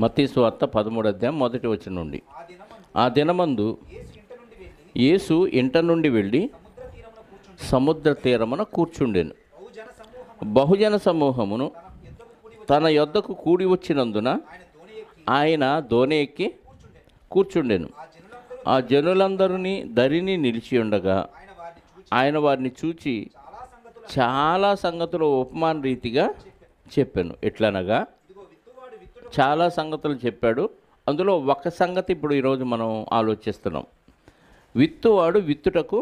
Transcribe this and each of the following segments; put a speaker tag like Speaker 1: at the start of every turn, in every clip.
Speaker 1: మత్తయి సువార్త 13వ అధ్యాయం మొదటి వచనం నుండి. ఆ దినమందు యేసు ఇంట నుండి వెళ్ళి సముద్ర తీరమున కూర్చుండెను. బహుజన సమూహమును తన యొద్దకు కూడి వచ్చినందున ఆయన దోణి ఎక్కి కూర్చుండెను. ఆ జనులందరినీ దరిని నిలిచి ఉండగా ఆయన వారిని చూచి చాలా సంగతులు ఉపమాన రీతిగా చెప్పాను. ఎట్లనగా చాలా సంగతులు చెప్పాడు. అందులో ఒక సంగతి ఇప్పుడు ఈరోజు మనం ఆలోచిస్తున్నాం. విత్తువాడు విత్తుటకు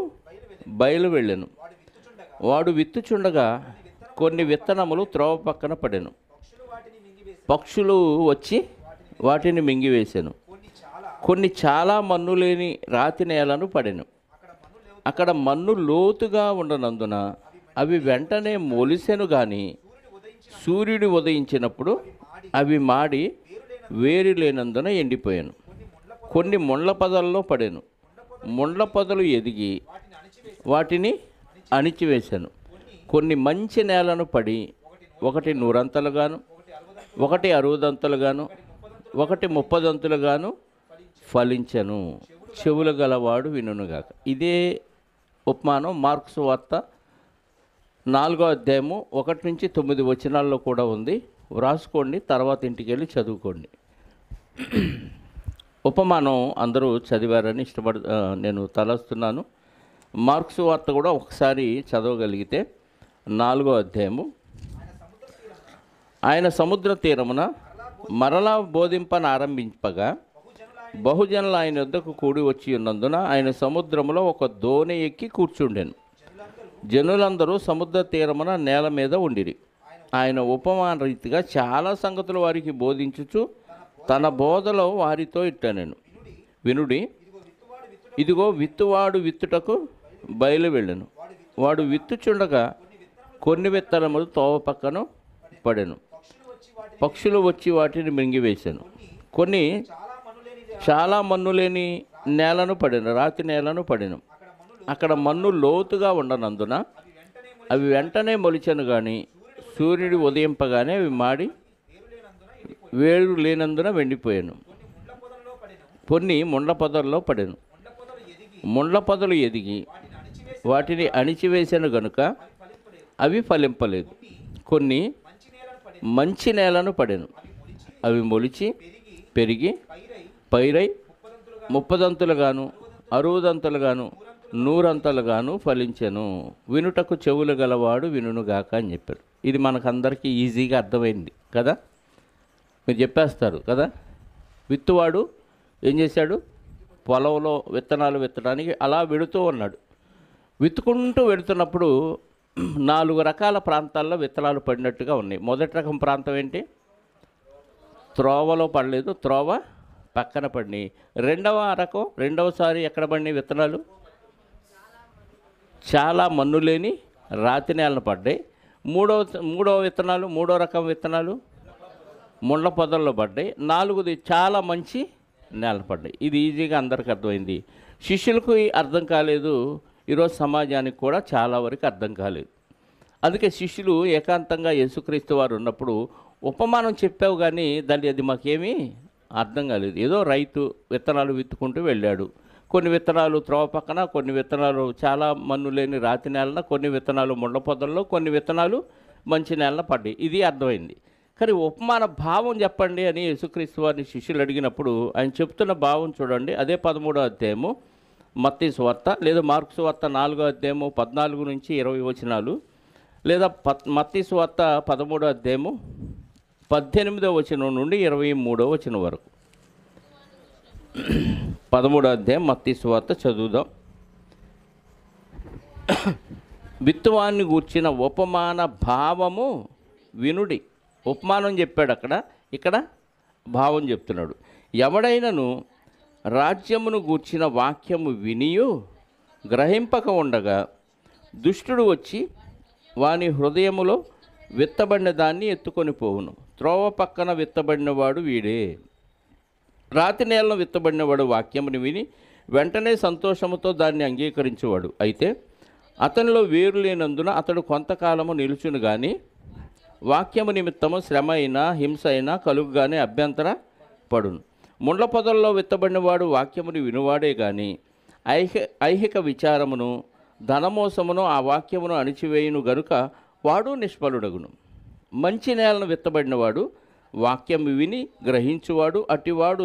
Speaker 1: బయలు వెళ్ళెను. వాడు విత్తుచుండగా కొన్ని విత్తనములు త్రోవ పక్కన పడెను. పక్షులు వచ్చి వాటిని మింగివేశాను. కొన్ని చాలా మన్ను లేని రాతి నేలను పడెను. అక్కడ మన్ను లోతుగా ఉండనందున అవి వెంటనే మొలిసెను. కానీ సూర్యుడు ఉదయించినప్పుడు అవి మాడి వేరు లేనందున ఎండిపోయాను. కొన్ని ముండ్ల పొదల్లో పడాను. ముండ్ల పొదలు ఎదిగి వాటిని అణిచివేశాను. కొన్ని మంచి నేలను పడి ఒకటి 100 అంతలుగాను, ఒకటి 60 అంతలుగాను, ఒకటి 30 అంతలుగాను ఫలించెను. చెవులు గలవాడు వినుగాక. ఇదే ఉపమానం మార్కు సువార్త 4వ అధ్యాయము 1 నుంచి 9 వచనాల్లో కూడా ఉంది. వ్రాసుకోండి, తర్వాత ఇంటికి వెళ్ళి చదువుకోండి. ఉపమానం అందరూ చదివారని నేను తలస్తున్నాను. మార్కు సువార్త కూడా ఒకసారి చదవగలిగితే 4వ అధ్యాయము. ఆయన సముద్ర తీరమున మరలా బోధింపనారంభింపగా బహుజనులు ఆయన వద్దకు కూడి వచ్చి ఉన్నందున ఆయన సముద్రములో ఒక దోణి ఎక్కి కూర్చుండెను. జనులందరూ సముద్ర తీరమున నేల మీద ఉండిరి. ఆయన ఉపమాన రీతిగా చాలా సంగతులు వారికి బోధించుచు తన బోధలో వారితో ఇట్లనెను. వినుడి, ఇదిగో విత్తువాడు విత్తుటకు బయలు వెళ్ళెను. వాడు విత్తుచుండగా కొన్ని విత్తనములు తోవ పక్కన పడెను. పక్షులు వచ్చి వాటిని మింగివేశాను. కొన్ని చాలా మన్ను లేని నేలను పడెను, రాతి నేలను పడెను. అక్కడ మన్ను లోతుగా ఉండనందున అవి వెంటనే మొలిచెను. కానీ సూర్యుడు ఉదయింపగానే అవి మాడి వేరు లేనందున వెండిపోయాను. కొన్ని ముండ్ల పొదల్లో పడెను. ముండ్ల పొదలు ఎదిగి వాటిని అణిచివేశాను గనుక అవి ఫలింపలేదు. కొన్ని మంచి నేలను పడెను. అవి మొలిచి పెరిగి పైరై 30 అంతులుగాను, 60 అంతులుగాను, 100 అంతలుగాను ఫలించెను. వినుటకు చెవులు గలవాడు వినుగాక అని చెప్పాడు. ఇది మనకందరికీ ఈజీగా అర్థమైంది కదా. మీరు చెప్పేస్తారు కదా. విత్తువాడు ఏం చేశాడు? పొలంలో విత్తనాలు విత్తడానికి అలా వెడుతూ ఉన్నాడు. విత్తుకుంటూ వెడుతున్నప్పుడు 4 రకాల ప్రాంతాల్లో విత్తనాలు పడినట్టుగా ఉన్నాయి. మొదటి రకం ప్రాంతం ఏంటి? త్రోవలో పడలేదు, త్రోవ పక్కన పడినాయి. రెండవ రకం, రెండవసారి ఎక్కడ పడినాయి విత్తనాలు? చాలా మన్ను లేని రాతి నేలను పడ్డాయి. మూడవ విత్తనాలు, మూడో రకం విత్తనాలు ముండ్ల పొదల్లో పడ్డాయి. 4వది చాలా మంచి నేల పడ్డాయి. ఇది ఈజీగా అందరికీ అర్థమైంది. శిష్యులకు అర్థం కాలేదు. ఈరోజు సమాజానికి కూడా చాలా వరకు అర్థం కాలేదు. అందుకే శిష్యులు ఏకాంతంగా యేసుక్రీస్తు వారు ఉన్నప్పుడు ఉపమానం చెప్పావు కానీ దాన్ని అది మాకేమీ అర్థం కాలేదు. ఏదో రైతు విత్తనాలు విత్తుకుంటూ వెళ్ళాడు. కొన్ని విత్తనాలు త్రోవ పక్కన, కొన్ని విత్తనాలు చాలా మన్ను లేని రాతి నేలన, కొన్ని విత్తనాలు ముండ్ల పొదల్లో, కొన్ని విత్తనాలు మంచి నేలన పడ్డాయి. ఇది అర్థమైంది. కానీ ఉపమాన భావం చెప్పండి అని యేసుక్రీస్తు వారిని శిష్యులు అడిగినప్పుడు ఆయన చెప్తున్న భావం చూడండి. అదే 13వ అధ్యాయము మత్తయి సువార్త, లేదా మార్కు సువార్త 4వ అధ్యాయము 14 నుంచి 20 వచనాలు, లేదా మత్తయి సువార్త 13వ అధ్యాయము 18వ వచనం నుండి 23వ వచనం వరకు. 13వ అధ్యాయం మత్తయి సువార్త చదువుదాం. విత్తువాన్ని గూర్చిన ఉపమాన భావము వినుడి. ఉపమానం చెప్పాడు అక్కడ, ఇక్కడ భావం చెప్తున్నాడు. ఎవడైనను రాజ్యమును గూర్చిన వాక్యము వినియు గ్రహింపక ఉండగా దుష్టుడు వచ్చి వాని హృదయములో విత్తబడిన దాన్ని ఎత్తుకొని పోవును. త్రోవ పక్కన విత్తబడినవాడు వీడే. రాతి నేలను విత్తబడినవాడు వాక్యముని విని వెంటనే సంతోషముతో దాన్ని అంగీకరించేవాడు. అయితే అతనిలో వేరు లేనందున అతడు కొంతకాలము నిలుచును. కానీ వాక్యము నిమిత్తము శ్రమ అయినా హింస అయినా కలుగుగానే అభ్యంతర పడును. ముండ్ల పొదల్లో విత్తబడినవాడు వాక్యమును వినువాడే గాని ఐహిక విచారమును ధనమోసమును ఆ వాక్యమును అణిచివేయును గనుక వాడు నిష్ఫలుడగును. మంచి నేలను విత్తబడినవాడు వాక్యము విని గ్రహించువాడు, అటివాడు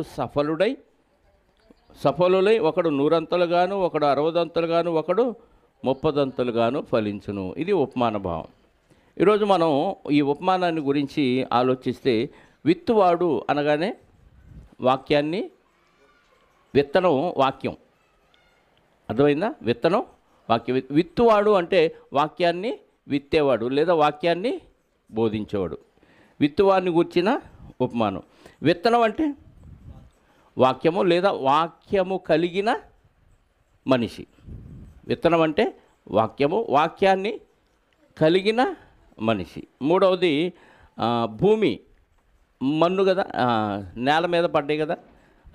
Speaker 1: సఫలులై ఒకడు 100 ఒకడు 60 ఒకడు 30 ఫలించును. ఇది ఉపమాన భావం. ఈరోజు మనం ఈ ఉపమానాన్ని గురించి ఆలోచిస్తే, విత్తువాడు అనగానే వాక్యాన్ని, విత్తనం వాక్యం, అర్థమైందా? విత్తనం వాక్యం. విత్తువాడు అంటే వాక్యాన్ని విత్తేవాడు లేదా వాక్యాన్ని బోధించేవాడు. విత్తువాడిని గూర్చిన ఉపమానం. విత్తనం అంటే వాక్యము లేదా వాక్యము కలిగిన మనిషి. విత్తనం అంటే వాక్యము, వాక్యాన్ని కలిగిన మనిషి. మూడవది భూమి, మన్ను కదా, నేల మీద పడ్డాయి కదా,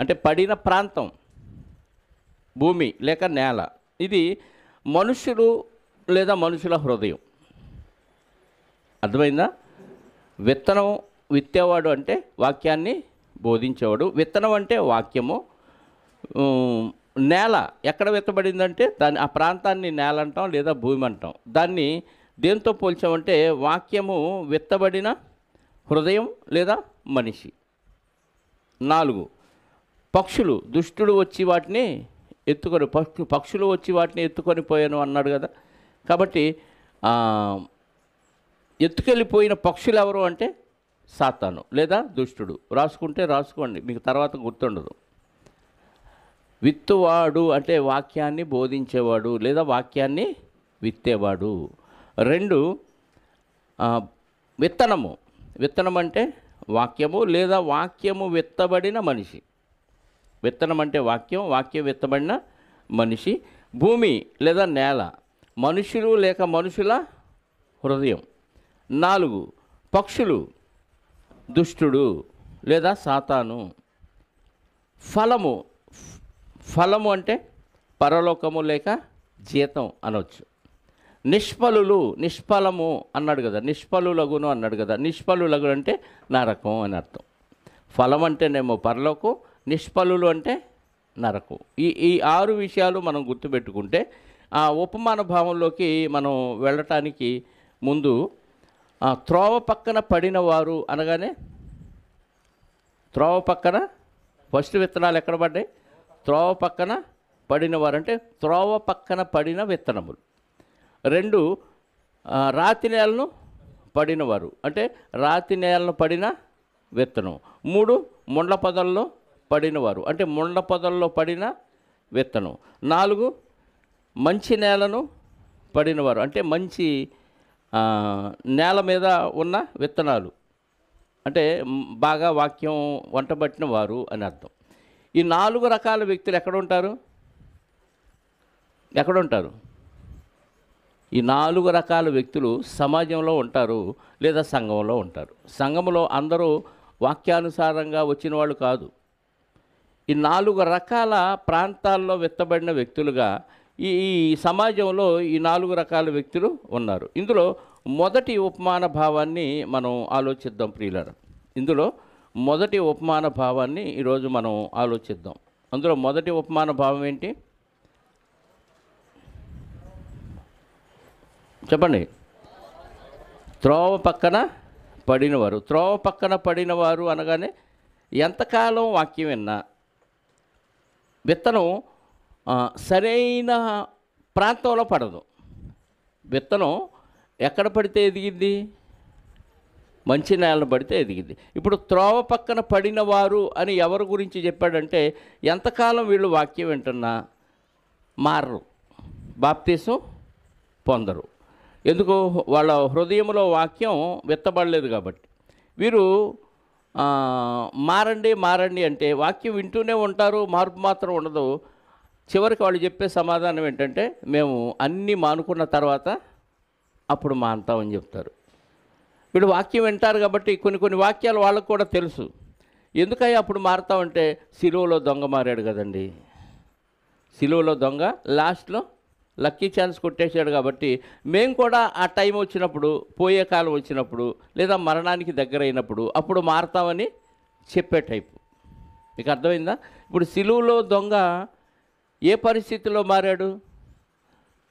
Speaker 1: అంటే పడిన ప్రాంతం భూమి లేక నేల. ఇది మనుషులు లేదా మనుషుల హృదయం. అర్థమైందా? విత్తనం విత్తేవాడు అంటే వాక్యాన్ని బోధించేవాడు. విత్తనం అంటే వాక్యము. నేల ఎక్కడ విత్తబడిందంటే దాన్ని, ఆ ప్రాంతాన్ని నేల అంటాం లేదా భూమి అంటాం. దాన్ని దేంతో పోల్చామంటే వాక్యము విత్తబడిన హృదయం లేదా మనిషి. 4 పక్షులు, దుష్టుడు వచ్చి వాటిని ఎత్తుకొని, పక్షులు వచ్చి వాటిని ఎత్తుకొని పోయాను అన్నాడు కదా. కాబట్టి ఎత్తుకెళ్ళిపోయిన పక్షులు ఎవరు అంటే సాతాను లేదా దుష్టుడు. రాసుకుంటే రాసుకోండి, మీకు తర్వాత గుర్తుండదు. విత్తువాడు అంటే వాక్యాన్ని బోధించేవాడు లేదా వాక్యాన్ని విత్తేవాడు. 2 విత్తనము. విత్తనం అంటే వాక్యము లేదా వాక్యము విత్తబడిన మనిషి. విత్తనం అంటే వాక్యం, వాక్యం విత్తబడిన మనిషి. భూమి లేదా నేల, మనుషులు లేక మనుషుల హృదయం. 4 పక్షులు, దుష్టుడు లేదా సాతాను. ఫలము, ఫలము అంటే పరలోకము లేక జీతం అనవచ్చు. నిష్ఫలులు, నిష్ఫలము అన్నాడు కదా, నిష్ఫలులగును అన్నాడు కదా. నిష్ఫలులగు అంటే నరకం అని అర్థం. ఫలం అంటేనేమో పరలోకం, నిష్ఫలులు అంటే నరకం. ఈ 6 విషయాలు మనం గుర్తుపెట్టుకుంటే ఆ ఉపమాన భావంలోకి మనం వెళ్ళటానికి ముందు, త్రోవ పక్కన పడిన వారు అనగానే, త్రోవ పక్కన ఫస్ట్ విత్తనాలు ఎక్కడ పడ్డాయి? త్రోవ పక్కన పడిన వారు అంటే త్రోవ పక్కన పడిన విత్తనములు. 2 రాతి నేలను పడినవారు అంటే రాతి నేలను పడిన విత్తనం. 3 ముండ్ల పొదల్లో పడినవారు అంటే ముండ్ల పొదల్లో పడిన విత్తనం. 4 మంచి నేలను పడినవారు అంటే మంచి నేల మీద ఉన్న విత్తనాలు, అంటే బాగా వాక్యం వంటబట్టిన వారు అని అర్థం. ఈ 4 రకాల వ్యక్తులు ఎక్కడుంటారు? ఈ 4 రకాల వ్యక్తులు సమాజంలో ఉంటారు లేదా సంఘంలో ఉంటారు. సంఘంలో అందరూ వాక్యానుసారంగా వచ్చిన వాళ్ళు కాదు. ఈ 4 రకాల ప్రాంతాల్లో విత్తబడిన వ్యక్తులుగా ఈ సమాజంలో ఈ 4 రకాల వ్యక్తులు ఉన్నారు. ఇందులో మొదటి ఉపమాన భావాన్ని మనం ఆలోచిద్దాం ప్రియులారా. ఇందులో మొదటి ఉపమాన భావాన్ని ఈరోజు మనం ఆలోచిద్దాం. అందులో మొదటి ఉపమాన భావం ఏంటి చెప్పండి? త్రోవ పక్కన పడినవారు. త్రోవ పక్కన పడినవారు అనగానే ఎంతకాలం వాక్యం విన్నా విత్తనం సరైన ప్రాంతంలో పడదు. విత్తనం ఎక్కడ పడితే ఎదిగింది? మంచి నేలను పడితే ఎదిగింది. ఇప్పుడు త్రోవ పక్కన పడినవారు అని ఎవరి గురించి చెప్పాడంటే, ఎంతకాలం వీళ్ళు వాక్యం వింటున్నా మారరు, బాప్తీసం పొందరు. ఎందుకు? వాళ్ళ హృదయంలో వాక్యం విత్తబడలేదు కాబట్టి. వీరు మారండి అంటే వాక్యం వింటూనే ఉంటారు, మార్పు మాత్రం ఉండదు. చివరికి వాళ్ళు చెప్పే సమాధానం ఏంటంటే, మేము అన్నీ మానుకున్న తర్వాత అప్పుడు మానుతామని చెప్తారు. వీళ్ళు వాక్యం వింటారు కాబట్టి కొన్ని వాక్యాలు వాళ్ళకు కూడా తెలుసు. ఎందుకయ్యా అప్పుడు మారుతామంటే, సిలువలో దొంగ మారాడు కదండి, సిలువలో దొంగ లాస్ట్లో లక్కీ ఛాన్స్ కొట్టేశాడు కాబట్టి మేము కూడా ఆ టైం వచ్చినప్పుడు, పోయే కాలం వచ్చినప్పుడు లేదా మరణానికి దగ్గర అయినప్పుడు అప్పుడు మారుతామని చెప్పే టైపు. మీకు అర్థమైందా? ఇప్పుడు సిలువలో దొంగ ఏ పరిస్థితిలో మారాడు?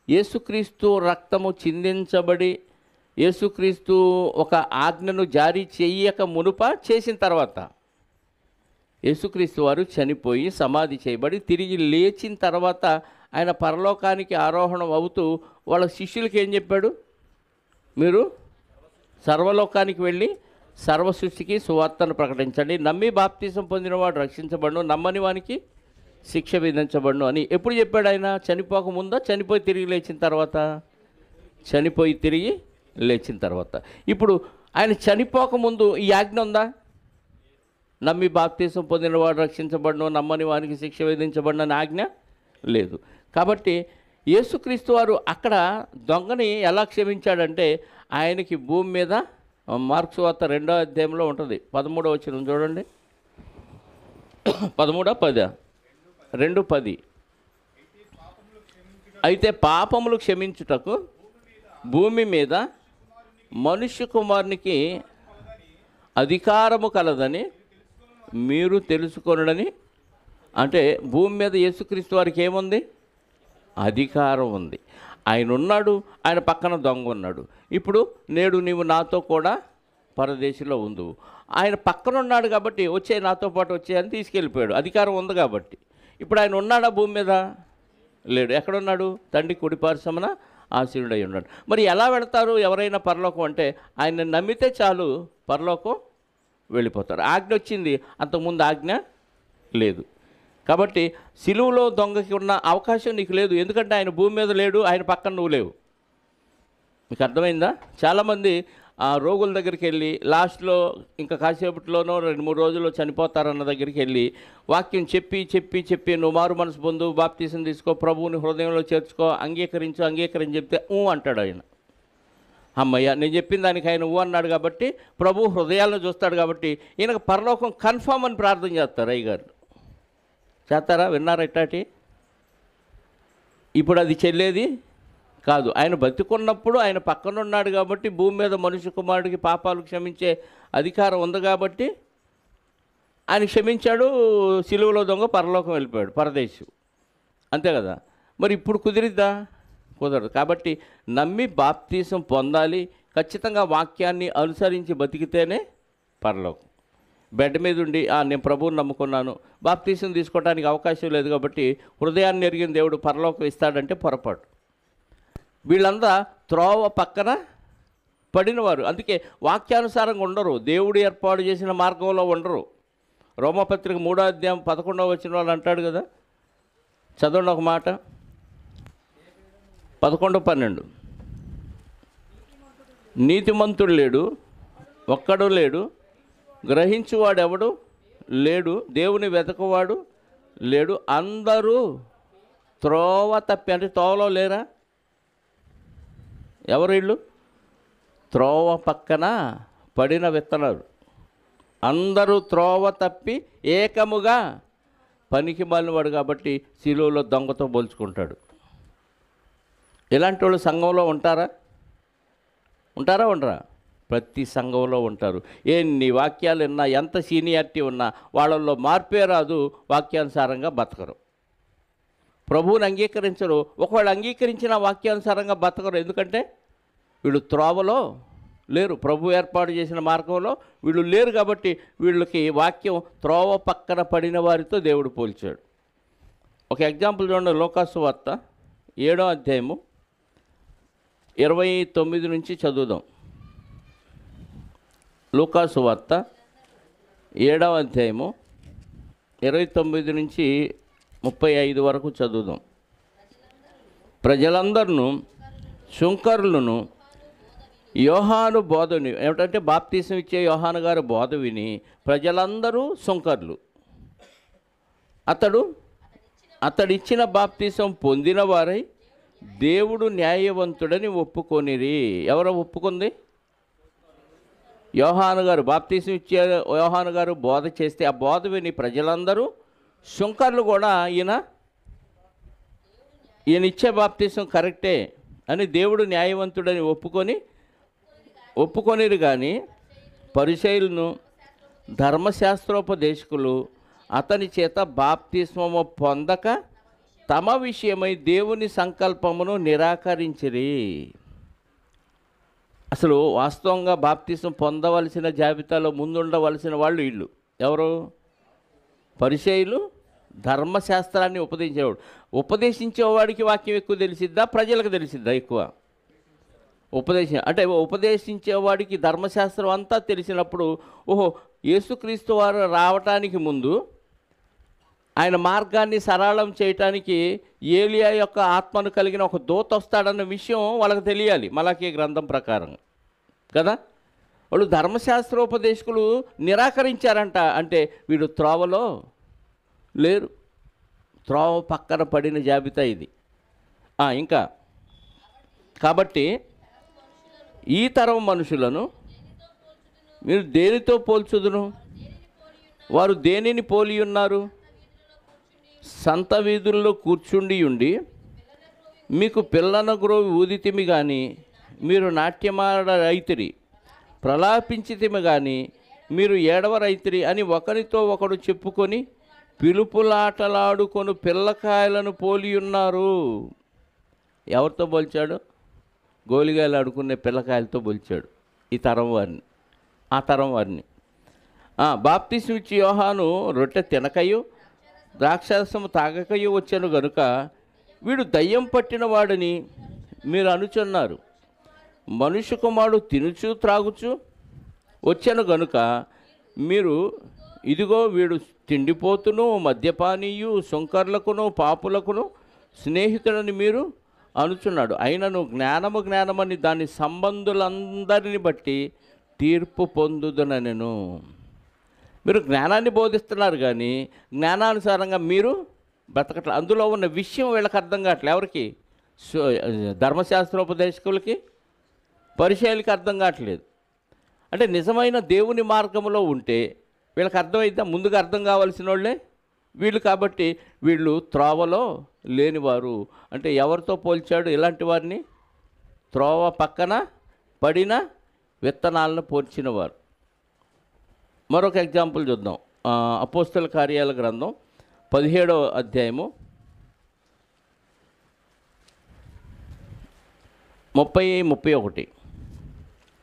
Speaker 1: యేసుక్రీస్తు రక్తము చిందించబడి యేసుక్రీస్తు ఒక ఆజ్ఞను జారీ చెయ్యక మునుప, చేసిన తర్వాత. యేసుక్రీస్తు వారు చనిపోయి సమాధి చేయబడి తిరిగి లేచిన తర్వాత ఆయన పరలోకానికి ఆరోహణం అవుతూ వాళ్ళ శిష్యులకి ఏం చెప్పాడు? మీరు సర్వలోకానికి వెళ్ళి సర్వ సృష్టికి సువార్తను ప్రకటించండి, నమ్మి బాప్తిసం పొందినవాడు రక్షించబడును, నమ్మని వానికి శిక్ష విధించబడును అని. ఎప్పుడు చెప్పాడు ఆయన? చనిపోకముందా, చనిపోయి తిరిగి లేచిన తర్వాత? చనిపోయి తిరిగి లేచిన తర్వాత. ఇప్పుడు ఆయన చనిపోకముందు ఈ ఆజ్ఞ ఉందా? నమ్మి బాప్తిసం పొందినవాడు రక్షించబడును, నమ్మని వానికి శిక్ష విధించబడును అని ఆజ్ఞ లేదు. కాబట్టి యేసుక్రీస్తు వారు అక్కడ దొంగని ఎలా క్షమించాడంటే, ఆయనకి భూమి మీద మార్క్స్ వార్త 2వ అధ్యాయంలో ఉంటుంది, 13వ వచనం చూడండి. 13:10, 2:10. అయితే పాపములు క్షమించుటకు భూమి మీద మనుష్య కుమారునికి అధికారము కలదని మీరు తెలుసుకొనడని. అంటే భూమి మీద యేసుక్రీస్తు వారికి ఏముంది? అధికారం ఉంది. ఆయన ఉన్నాడు, ఆయన పక్కన దొంగ ఉన్నాడు. ఇప్పుడు నేడు నీవు నాతో కూడా పరదేశంలో ఉండు. ఆయన పక్కన ఉన్నాడు కాబట్టి వచ్చే నాతో పాటు వచ్చేయని తీసుకెళ్ళిపోయాడు, అధికారం ఉంది కాబట్టి. ఇప్పుడు ఆయన ఉన్నాడా భూమి మీద? లేడు. ఎక్కడున్నాడు? తండ్రి కుడి పార్శ్వమున ఆసీనుడై ఉన్నాడు. మరి ఎలా వెళతారు ఎవరైనా పరలోకం అంటే, ఆయన నమ్మితే చాలు పరలోకం వెళ్ళిపోతారు. ఆజ్ఞ వచ్చింది, అంతకుముందు ఆజ్ఞ లేదు. కాబట్టి సిలువలో దొంగకి ఉన్న అవకాశం నీకు లేదు, ఎందుకంటే ఆయన భూమి మీద లేడు, ఆయన పక్కన నువ్వు లేవు. మీకు అర్థమైందా? చాలామంది రోగుల దగ్గరికి వెళ్ళి లాస్ట్లో ఇంకా కాసేపట్లోనో 2-3 రోజుల్లో చనిపోతారన్న దగ్గరికి వెళ్ళి వాక్యం చెప్పి చెప్పి చెప్పి నువ్వు మారు మనసు పొందు, బాప్తీసం తీసుకో, ప్రభువుని హృదయంలో చేర్చుకో, అంగీకరించి చెప్తే అంటాడు ఆయన. అమ్మయ్య, నేను చెప్పిన దానికి ఆయన అన్నాడు కాబట్టి, ప్రభు హృదయాలను చూస్తాడు కాబట్టి ఈయనకు పరలోకం కన్ఫామ్ అని ప్రార్థన చేస్తారు అయ్యగారు. చేస్తారా? విన్నారా ఇట్లాంటి? ఇప్పుడు అది చెల్లేది కాదు. ఆయన బతికున్నప్పుడు ఆయన పక్కన ఉన్నాడు కాబట్టి, భూమి మీద మనుష్య కుమారుడికి పాపాలు క్షమించే అధికారం ఉంది కాబట్టి ఆయన క్షమించాడు. సిలువలో దొంగ పరలోకం వెళ్ళిపోయాడు, పరదేశం. అంతే కదా? మరి ఇప్పుడు కుదిరిద్దా? కుదరదు. కాబట్టి నమ్మి బాప్తీసం పొందాలి, ఖచ్చితంగా వాక్యాన్ని అనుసరించి బతికితేనే పరలోకం. బెడ్ మీద ఉండి నేను ప్రభువుని నమ్ముకున్నాను, బాప్తీసం తీసుకోవడానికి అవకాశం లేదు కాబట్టి హృదయాన్ని ఎరిగిన దేవుడు పరలోకం ఇస్తాడంటే పొరపాటు. వీళ్ళంతా త్రోవ పక్కన పడినవారు, అందుకే వాక్యానుసారంగా ఉండరు, దేవుడు ఏర్పాటు చేసిన మార్గంలో ఉండరు. రోమపత్రిక 3వ అధ్యాయం 11వ వచనం వాళ్ళు అంటాడు కదా, చదవండి ఒక మాట, 11-12. నీతిమంతుడు లేడు, ఒక్కడు లేడు, గ్రహించువాడు ఎవడు లేడు, దేవుని వెతకువాడు లేడు, అందరూ త్రోవ తప్పి. అంటే త్రోవలో లేరా? ఎవరు వీళ్ళు? త్రోవ పక్కన పడిన విత్తనాలు. అందరూ త్రోవ తప్పి ఏకముగా పనికి మాలినవాడు కాబట్టి సిలువలో దొంగతో పోల్చుకుంటాడు. ఇలాంటి వాళ్ళు సంఘంలో ఉంటారా? ఉండరా? ప్రతి సంఘంలో ఉంటారు. ఎన్ని వాక్యాలు ఉన్నా, ఎంత సీనియారిటీ ఉన్నా వాళ్ళల్లో మార్పే రాదు, వాక్యానుసారంగా బతకరు, ప్రభువుని అంగీకరించరు. ఒకవేళ అంగీకరించిన వాక్యానుసారంగా బతకరు, ఎందుకంటే వీళ్ళు త్రోవలో లేరు, ప్రభు ఏర్పాటు చేసిన మార్గంలో వీళ్ళు లేరు కాబట్టి వీళ్ళకి వాక్యం త్రోవ పక్కన పడిన వారితో దేవుడు పోల్చాడు. ఒక ఎగ్జాంపుల్ చూడండి, లూకాసు వార్త 7వ అధ్యాయము 29 నుంచి చదువుదాం. లూకాసు వార్త 7వ అధ్యాయము 29 నుంచి 35 వరకు చదువుదాం. ప్రజలందరూ శుంకరులను యోహాను బోధ విని, ఏమిటంటే బాప్తీసం ఇచ్చే యోహాను గారు బోధ విని ప్రజలందరూ శుంకర్లు. అతడిచ్చిన బాప్తీసం పొందిన వారై దేవుడు న్యాయవంతుడని ఒప్పుకొనిరి. ఎవరో ఒప్పుకుంది? యోహాను గారు బాప్తీసం ఇచ్చే యోహాను గారు బోధ చేస్తే ఆ బోధ విని ప్రజలందరూ శుంకర్లు కూడా ఈయన ఇచ్చే బాప్తీసం కరెక్టే అని దేవుడు న్యాయవంతుడని ఒప్పుకొనిరు. కానీ పరిసయ్యులను ధర్మశాస్త్రోపదేశకులు అతని చేత బాప్తిస్మము పొందక తమ విషయమై దేవుని సంకల్పమును నిరాకరించిరి. అసలు వాస్తవంగా బాప్తిస్మం పొందవలసిన జాబితాలో ముందుండవలసిన వాళ్ళు వీళ్ళు ఎవరు? పరిసయ్యులు, ధర్మశాస్త్రాన్ని ఉపదేశించేవాడికి వాక్యం ఎక్కువ తెలిసిద్దా, ప్రజలకు తెలిసిద్దా ఎక్కువ? ఉపదేశించేవాడికి ధర్మశాస్త్రం అంతా తెలిసినప్పుడు, ఓహో యేసుక్రీస్తు వారు రావటానికి ముందు ఆయన మార్గాన్ని సరళం చేయటానికి ఏలియా యొక్క ఆత్మను కలిగిన ఒక దూత వస్తాడన్న విషయం వాళ్ళకి తెలియాలి, మలాకీ గ్రంథం ప్రకారం కదా. వాళ్ళు ధర్మశాస్త్రోపదేశకులు నిరాకరించారంట. అంటే వీడు త్రోవలో లేరు, త్రోవ పక్కన పడిన జాబితా ఇది. ఇంకా కాబట్టి ఈ తరం మనుషులను మీరు దేనితో పోల్చుదును? వారు దేనిని పోలి ఉన్నారు? సంత వీధుల్లో కూర్చుండి ఉండి మీకు పిల్లన గ్రోవి ఊదితిమి కానీ మీరు నాట్యమాడ రైతిరి, ప్రలాపించితిమి కానీ మీరు ఏడవ రైతిరి అని ఒకరితో ఒకడు చెప్పుకొని పిలుపులాటలాడుకొని పిల్లకాయలను పోలి ఉన్నారు. ఎవరితో పోల్చాడు? గోలిగాయలు ఆడుకునే పిల్లకాయలతో పోల్చాడు ఈ తరం వారిని, ఆ తరం వారిని. బాప్తిస్మం ఇచ్చి యోహాను రొట్టె తినకయు ద్రాక్షారసము తాగకయు వచ్చాను గనుక వీడు దయ్యం పట్టిన వాడని మీరు అనుచున్నారు. మనుష్య కుమారుడు తినుచు త్రాగుచు వచ్చాను గనుక మీరు ఇదిగో వీడు తిండిపోతును మద్యపానీయు సుంకర్లకును పాపులకును స్నేహితుడని మీరు అనుచున్నాడు. అయినను జ్ఞానమని దాని సంబంధులందరిని బట్టి తీర్పు పొందుదనెను. మీరు జ్ఞానాన్ని బోధిస్తున్నారు కానీ జ్ఞానానుసారంగా మీరు బ్రతకట్లే. అందులో ఉన్న విషయం వీళ్ళకి అర్థం కావట్లేదు. ఎవరికి? ధర్మశాస్త్రోపదేశకులకి, పరిచయాలకి అర్థం కావట్లేదు. అంటే నిజమైన దేవుని మార్గంలో ఉంటే వీళ్ళకి అర్థమైద్దా? ముందుగా అర్థం కావాల్సిన వాళ్ళే వీళ్ళు. కాబట్టి వీళ్ళు త్రోవలో లేనివారు. అంటే ఎవరితో పోల్చాడు ఇలాంటి వారిని? త్రోవ పక్కన పడిన విత్తనాలను పోల్చినవారు. మరొక ఎగ్జాంపుల్ చూద్దాం. అపోస్తల కార్యాల గ్రంథం 17వ అధ్యాయము 30-31.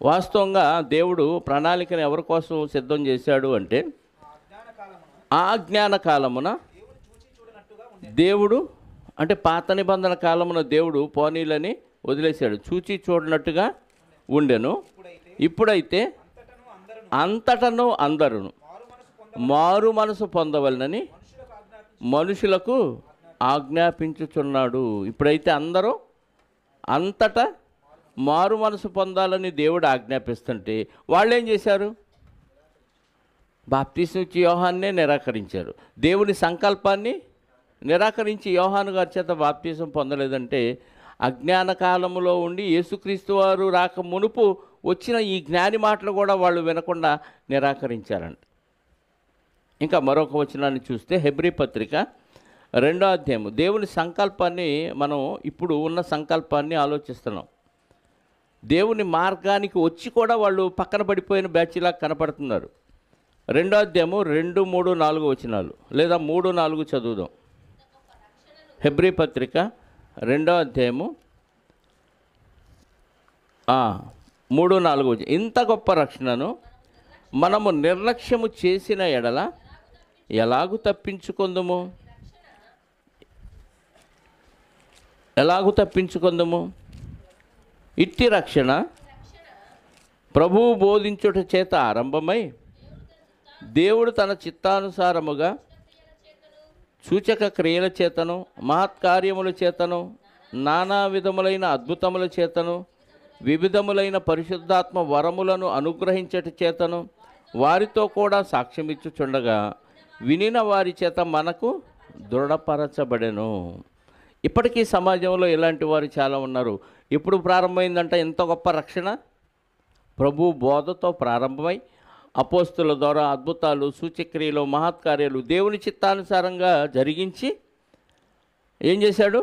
Speaker 1: వాస్తవంగా దేవుడు ప్రణాళికను ఎవరి కోసం సిద్ధం చేశాడు అంటే, ఆ జ్ఞాన కాలమున దేవుడు, అంటే పాత నిబంధన కాలమున దేవుడు పోనీలని వదిలేశాడు, చూచి చూడనట్టుగా ఉండెను. ఇప్పుడైతే అంతటను అందరును మారు మనసు పొందవలనని మనుషులకు ఆజ్ఞాపించుచున్నాడు. ఇప్పుడైతే అందరూ అంతటా మారు మనసు పొందాలని దేవుడు ఆజ్ఞాపిస్తుంటే వాళ్ళు ఏం చేశారు? బాప్తిస్మం ఇచ్చి యోహాన్నే నిరాకరించారు. దేవుని సంకల్పాన్ని నిరాకరించి యోహాను గారి చేత బాప్తిస్మం పొందలేదంటే అజ్ఞాన కాలంలో ఉండి యేసుక్రీస్తు వారు రాక మునుపు వచ్చిన ఈ జ్ఞాని మాటలు కూడా వాళ్ళు వినకుండా నిరాకరించారంట. ఇంకా మరొక వచనాన్ని చూస్తే హెబ్రీ పత్రిక 2వ అధ్యాయం. దేవుని సంకల్పాన్ని మనం ఇప్పుడు ఉన్న సంకల్పాన్ని ఆలోచిస్తున్నాం. దేవుని మార్గానికి వచ్చి కూడా వాళ్ళు పక్కన పడిపోయిన బ్యాచ్లా కనపడుతున్నారు. 2వ అధ్యాయము 2, 3, 4 వచనాలు, లేదా 3, 4 చదువుదాం. హెబ్రీ పత్రిక 2వ అధ్యాయము 3, 4 వచనం. ఇంత గొప్ప రక్షణను మనము నిర్లక్ష్యము చేసిన ఎడల ఎలాగు తప్పించుకుందుము? ఇట్టి రక్షణ ప్రభువు బోధించుట చేత ఆరంభమై దేవుడు తన చిత్తానుసారముగా సూచక క్రియల చేతను మహత్కార్యముల చేతను నానా విధములైన అద్భుతముల చేతను వివిధములైన పరిశుద్ధాత్మ వరములను అనుగ్రహించట చేతను వారితో కూడా సాక్ష్యమిచ్చుచుండగా వినిన వారి చేత మనకు దృఢపరచబడెను. ఇప్పటికీ సమాజంలో ఇలాంటి వారు చాలా ఉన్నారు. ఎప్పుడు ప్రారంభమైందంట ఇంత గొప్ప రక్షణ? ప్రభు బోధతో ప్రారంభమై అపోస్తుల ద్వారా అద్భుతాలు, సూచక్రియలు, మహత్కార్యాలు దేవుని చిత్తానుసారంగా జరిగించి ఏం చేశాడు?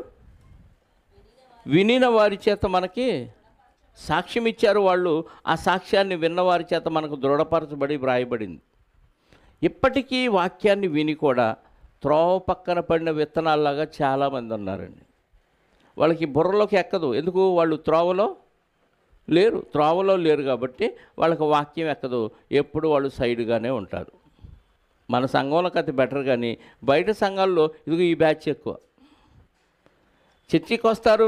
Speaker 1: వినిన వారి చేత మనకి సాక్ష్యం ఇచ్చారు. వాళ్ళు ఆ సాక్ష్యాన్ని విన్నవారి చేత మనకు దృఢపరచబడి వ్రాయబడింది. ఇప్పటికీ వాక్యాన్ని విని కూడా త్రోవ పక్కన పడిన విత్తనాల్లాగా చాలామంది ఉన్నారండి. వాళ్ళకి బుర్రలోకి ఎక్కదు. ఎందుకు? వాళ్ళు త్రోవలో లేరు కాబట్టి వాళ్ళకి వాక్యం ఎక్కదు. ఎప్పుడు వాళ్ళు సైడ్గానే ఉంటారు. మన సంఘంలో కథ బెటర్, కానీ బయట సంఘాల్లో ఇదిగో ఈ బ్యాచ్ ఎక్కువ. చర్చికి వస్తారు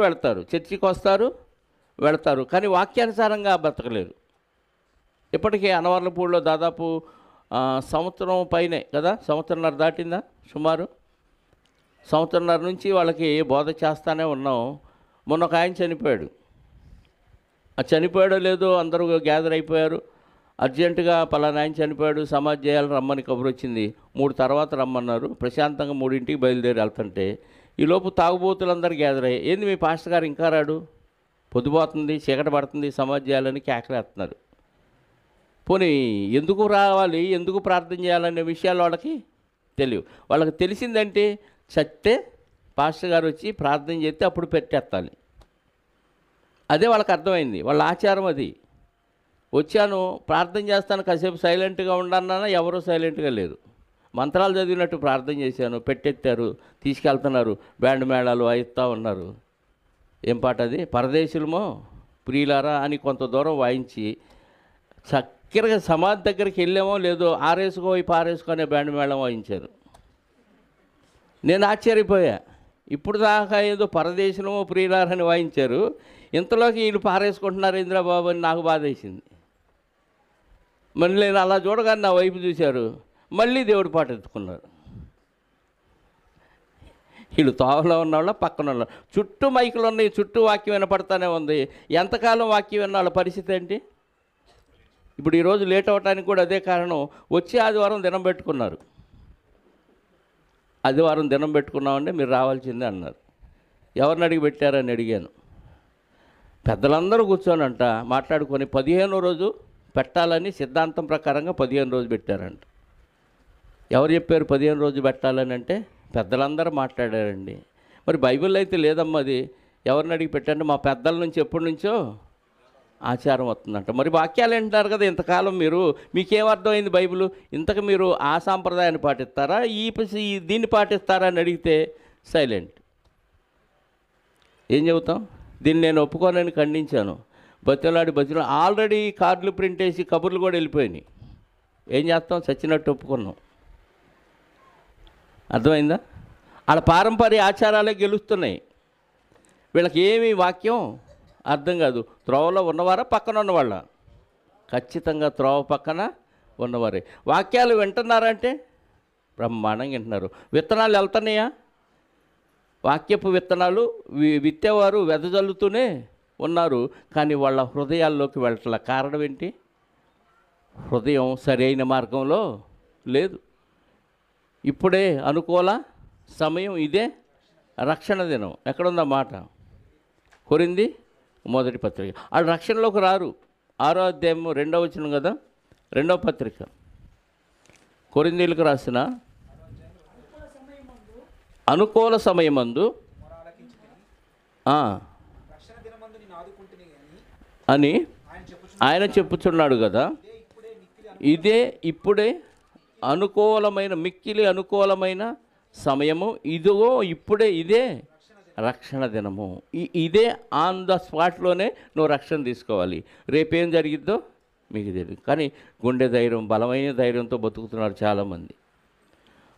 Speaker 1: వెళతారు కానీ వాక్యానుసారంగా బ్రతకలేరు. ఇప్పటికీ అనవర్లపూడిలో దాదాపు సంవత్సరం పైనే కదా, సంవత్సరంన్నర దాటిందా, సుమారు సంవత్సరంన్నర నుంచి వాళ్ళకి బోధ చేస్తానే ఉన్నాం. మొన్న ఒక ఆయన చనిపోయాడు. ఆ చనిపోయాడో లేదో అందరూ గ్యాదర్ అయిపోయారు. అర్జెంటుగా పలానా ఆయన చనిపోయాడు, సమాధి చేయాలని రమ్మని కబురు వచ్చింది. 3 తర్వాత రమ్మన్నారు. ప్రశాంతంగా 3ంటికి బయలుదేరి వెళ్తుంటే ఈలోపు తాగుబోతులందరూ గ్యాదర్ అయ్యాయి. ఏంది మీ పాస్టర్ గారు ఇంకా రాడు, పొద్దుపోతుంది, చీకటి పడుతుంది, సమాధి చేయాలని కేకలేస్తున్నారు. పోనీ ఎందుకు రావాలి, ఎందుకు ప్రార్థన చేయాలనే విషయాలు వాళ్ళకి తెలియవు. వాళ్ళకి తెలిసిందంటే చస్తే పాస్టర్ గారు వచ్చి ప్రార్థన చేస్తే అప్పుడు పెట్టేస్తాలి. అదే వాళ్ళకి అర్థమైంది, వాళ్ళ ఆచారం అది. వచ్చాను, ప్రార్థన చేస్తాను, కాసేపు సైలెంట్గా ఉండన్నా ఎవరూ సైలెంట్గా లేరు. మంత్రాలు చదివినట్టు ప్రార్థన చేశాను, పెట్టెత్తారు, తీసుకెళ్తున్నారు, బ్యాండ్ మేళాలు వాయిస్తూ ఉన్నారు. ఏం పాట అది? పరదేశులమో ప్రియులారా అని కొంత దూరం వాయించి చక్కరగా సమాధి దగ్గరికి వెళ్ళామో లేదో ఆరేసుకో పారేసుకో అనే బ్యాండ్ మేళం వాయించారు. నేను ఆశ్చర్యపోయా. ఇప్పుడు దాకా ఏదో పరదేశులమో ప్రియులారని వాయించారు, ఇంతలోకి వీళ్ళు పారేసుకుంటున్నారు ఇంద్రబాబు అని నాకు బాధ వేసింది. మళ్ళీ నేను అలా చూడగానే నా వైపు చూశారు, మళ్ళీ దేవుడి పాట ఎత్తుకున్నారు. వీళ్ళు తోవలో ఉన్నవాళ్ళ పక్కన ఉన్న చుట్టూ మైకులు ఉన్నాయి, చుట్టూ వాక్యం వినపడతానే ఉంది. ఎంతకాలం వాక్యం విన్న వాళ్ళ పరిస్థితి ఏంటి? ఇప్పుడు ఈరోజు లేట్ అవ్వటానికి కూడా అదే కారణం. వచ్చి ఆదివారం దినం పెట్టుకున్నారు. ఆదివారం దినం పెట్టుకున్నామంటే మీరు రావాల్సిందే అన్నారు. ఎవరిని అడిగి పెట్టారని అడిగాను. పెద్దలందరూ కూర్చోనంట మాట్లాడుకొని 15వ రోజు పెట్టాలని సిద్ధాంతం ప్రకారంగా 15 రోజు పెట్టారంట. ఎవరు చెప్పారు 15 రోజు పెట్టాలని? అంటే పెద్దలందరూ మాట్లాడారండి. మరి బైబిల్లో అయితే లేదమ్మా అది. ఎవరిని అడిగి పెట్టండి? మా పెద్దల నుంచి ఎప్పటి నుంచో ఆచారం వస్తుందంట. మరి వాక్యాలు ఏంటున్నారు కదా ఇంతకాలం మీరు, మీకేమర్థమైంది బైబిల్? ఇంతకు మీరు ఆ సాంప్రదాయాన్ని పాటిస్తారా, దీన్ని పాటిస్తారా అని అడిగితే సైలెంట్. ఏం చెబుతాం? దీన్ని నేను ఒప్పుకోనని ఖండించాను. బతిలాడి ఆల్రెడీ కార్డులు ప్రింట్ వేసి కబుర్లు కూడా వెళ్ళిపోయినాయి. ఏం చేస్తాం? చచ్చినట్టు ఒప్పుకున్నాం. అర్థమైందా? వాళ్ళ పారంపర్య ఆచారాలే గెలుస్తున్నాయి. వీళ్ళకి ఏమి వాక్యం అర్థం కాదు. త్రోవలో ఉన్నవారా పక్కన ఉన్నవాళ్ళ? ఖచ్చితంగా త్రోవ పక్కన ఉన్నవారే. వాక్యాలు వింటున్నారంటే బ్రహ్మాండంగా వింటున్నారు. విత్తనాలు వెళ్తున్నాయా? వాక్యపు విత్తనాలు విత్తేవారు వెదజల్లుతూనే ఉన్నారు, కానీ వాళ్ళ హృదయాల్లోకి వెళ్ళట్ల. కారణం ఏంటి? హృదయం సరైన మార్గంలో లేదు. ఇప్పుడే అనుకూల సమయం, ఇదే రక్షణ దినం. ఎక్కడుందా మాట? కొరింథీ మొదటి పత్రిక. వాళ్ళు రక్షణలోకి రారు. 6వ అధ్యాయం 2వ వచనం కదా, 2వ పత్రిక కొరింథీయులకు రాసిన అనుకూల సమయమందు అని ఆయన చెప్పుచున్నాడు కదా. ఇదే ఇప్పుడే అనుకూలమైన, మిక్కిలి అనుకూలమైన సమయము. ఇదిగో ఇప్పుడే, ఇదే రక్షణ దినము. ఇదే ఆన్ ద స్పాట్లోనే నువ్వు రక్షణ తీసుకోవాలి. రేపేం జరిగిద్దో మీకు తెలియదు. కానీ గుండె ధైర్యం, బలమైన ధైర్యంతో బతుకుతున్నారు చాలామంది.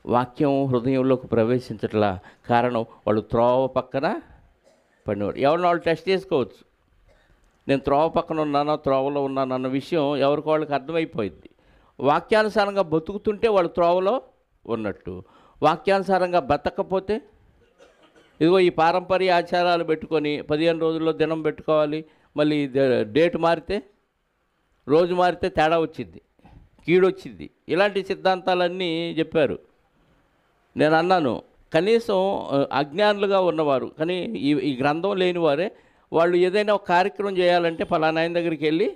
Speaker 1: వాక్యం హృదయంలోకి ప్రవేశించట్లా. కారణం వాళ్ళు త్రోవ పక్కన పడినవాడు. ఎవరిని వాళ్ళు టెస్ట్ చేసుకోవచ్చు. నేను త్రోవ పక్కన ఉన్నానా, త్రోవలో ఉన్నాను అన్న విషయం ఎవరికి వాళ్ళకి అర్థమైపోయింది. వాక్యానుసారంగా బతుకుతుంటే వాళ్ళు త్రోవలో ఉన్నట్టు. వాక్యానుసారంగా బతకపోతే ఇదిగో ఈ పారంపర్య ఆచారాలు పెట్టుకొని 15 రోజుల్లో దినం పెట్టుకోవాలి, మళ్ళీ డేట్ మారితే, రోజు మారితే తేడా వచ్చింది, కీడొచ్చింది. ఇలాంటి సిద్ధాంతాలన్నీ చెప్పారు. నేను అన్నాను, కనీసం అజ్ఞానులుగా ఉన్నవారు, కానీ ఈ గ్రంథం లేని వారే, వాళ్ళు ఏదైనా ఒక కార్యక్రమం చేయాలంటే ఫలానా ఆయన దగ్గరికి వెళ్ళి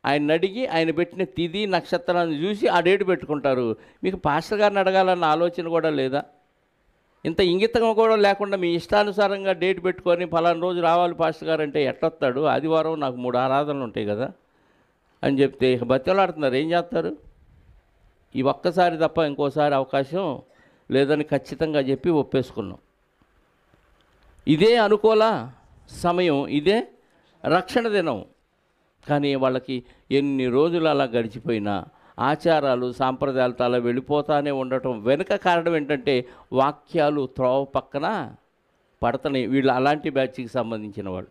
Speaker 1: ఆయన అడిగి ఆయన పెట్టిన తిథి నక్షత్రాన్ని చూసి ఆ డేట్ పెట్టుకుంటారు. మీకు పాస్టర్ గారిని అడగాలన్న ఆలోచన కూడా లేదా? ఇంత ఇంగితం కూడా లేకుండా మీ ఇష్టానుసారంగా డేట్ పెట్టుకొని ఫలానా రోజు రావాలి పాస్టర్ గారు అంటే ఎట్టొస్తాడు? ఆదివారం నాకు 3 ఆరాధనలు ఉంటాయి కదా అని చెప్తే బతిలాడుతున్నారు. ఏం చేస్తారు? ఈ ఒక్కసారి తప్ప ఇంకోసారి అవకాశం లేదని ఖచ్చితంగా చెప్పి ఒప్పేసుకున్నాం. ఇదే అనుకూల సమయం, ఇదే రక్షణ దినం. కానీ వాళ్ళకి ఎన్ని రోజులు అలా గడిచిపోయినా ఆచారాలు సాంప్రదాయాలతో అలా వెళ్ళిపోతానే ఉండటం వెనుక కారణం ఏంటంటే వాక్యాలు త్రోవ పక్కన పడతనే. వీళ్ళు అలాంటి బ్యాచ్కి సంబంధించిన వాళ్ళు.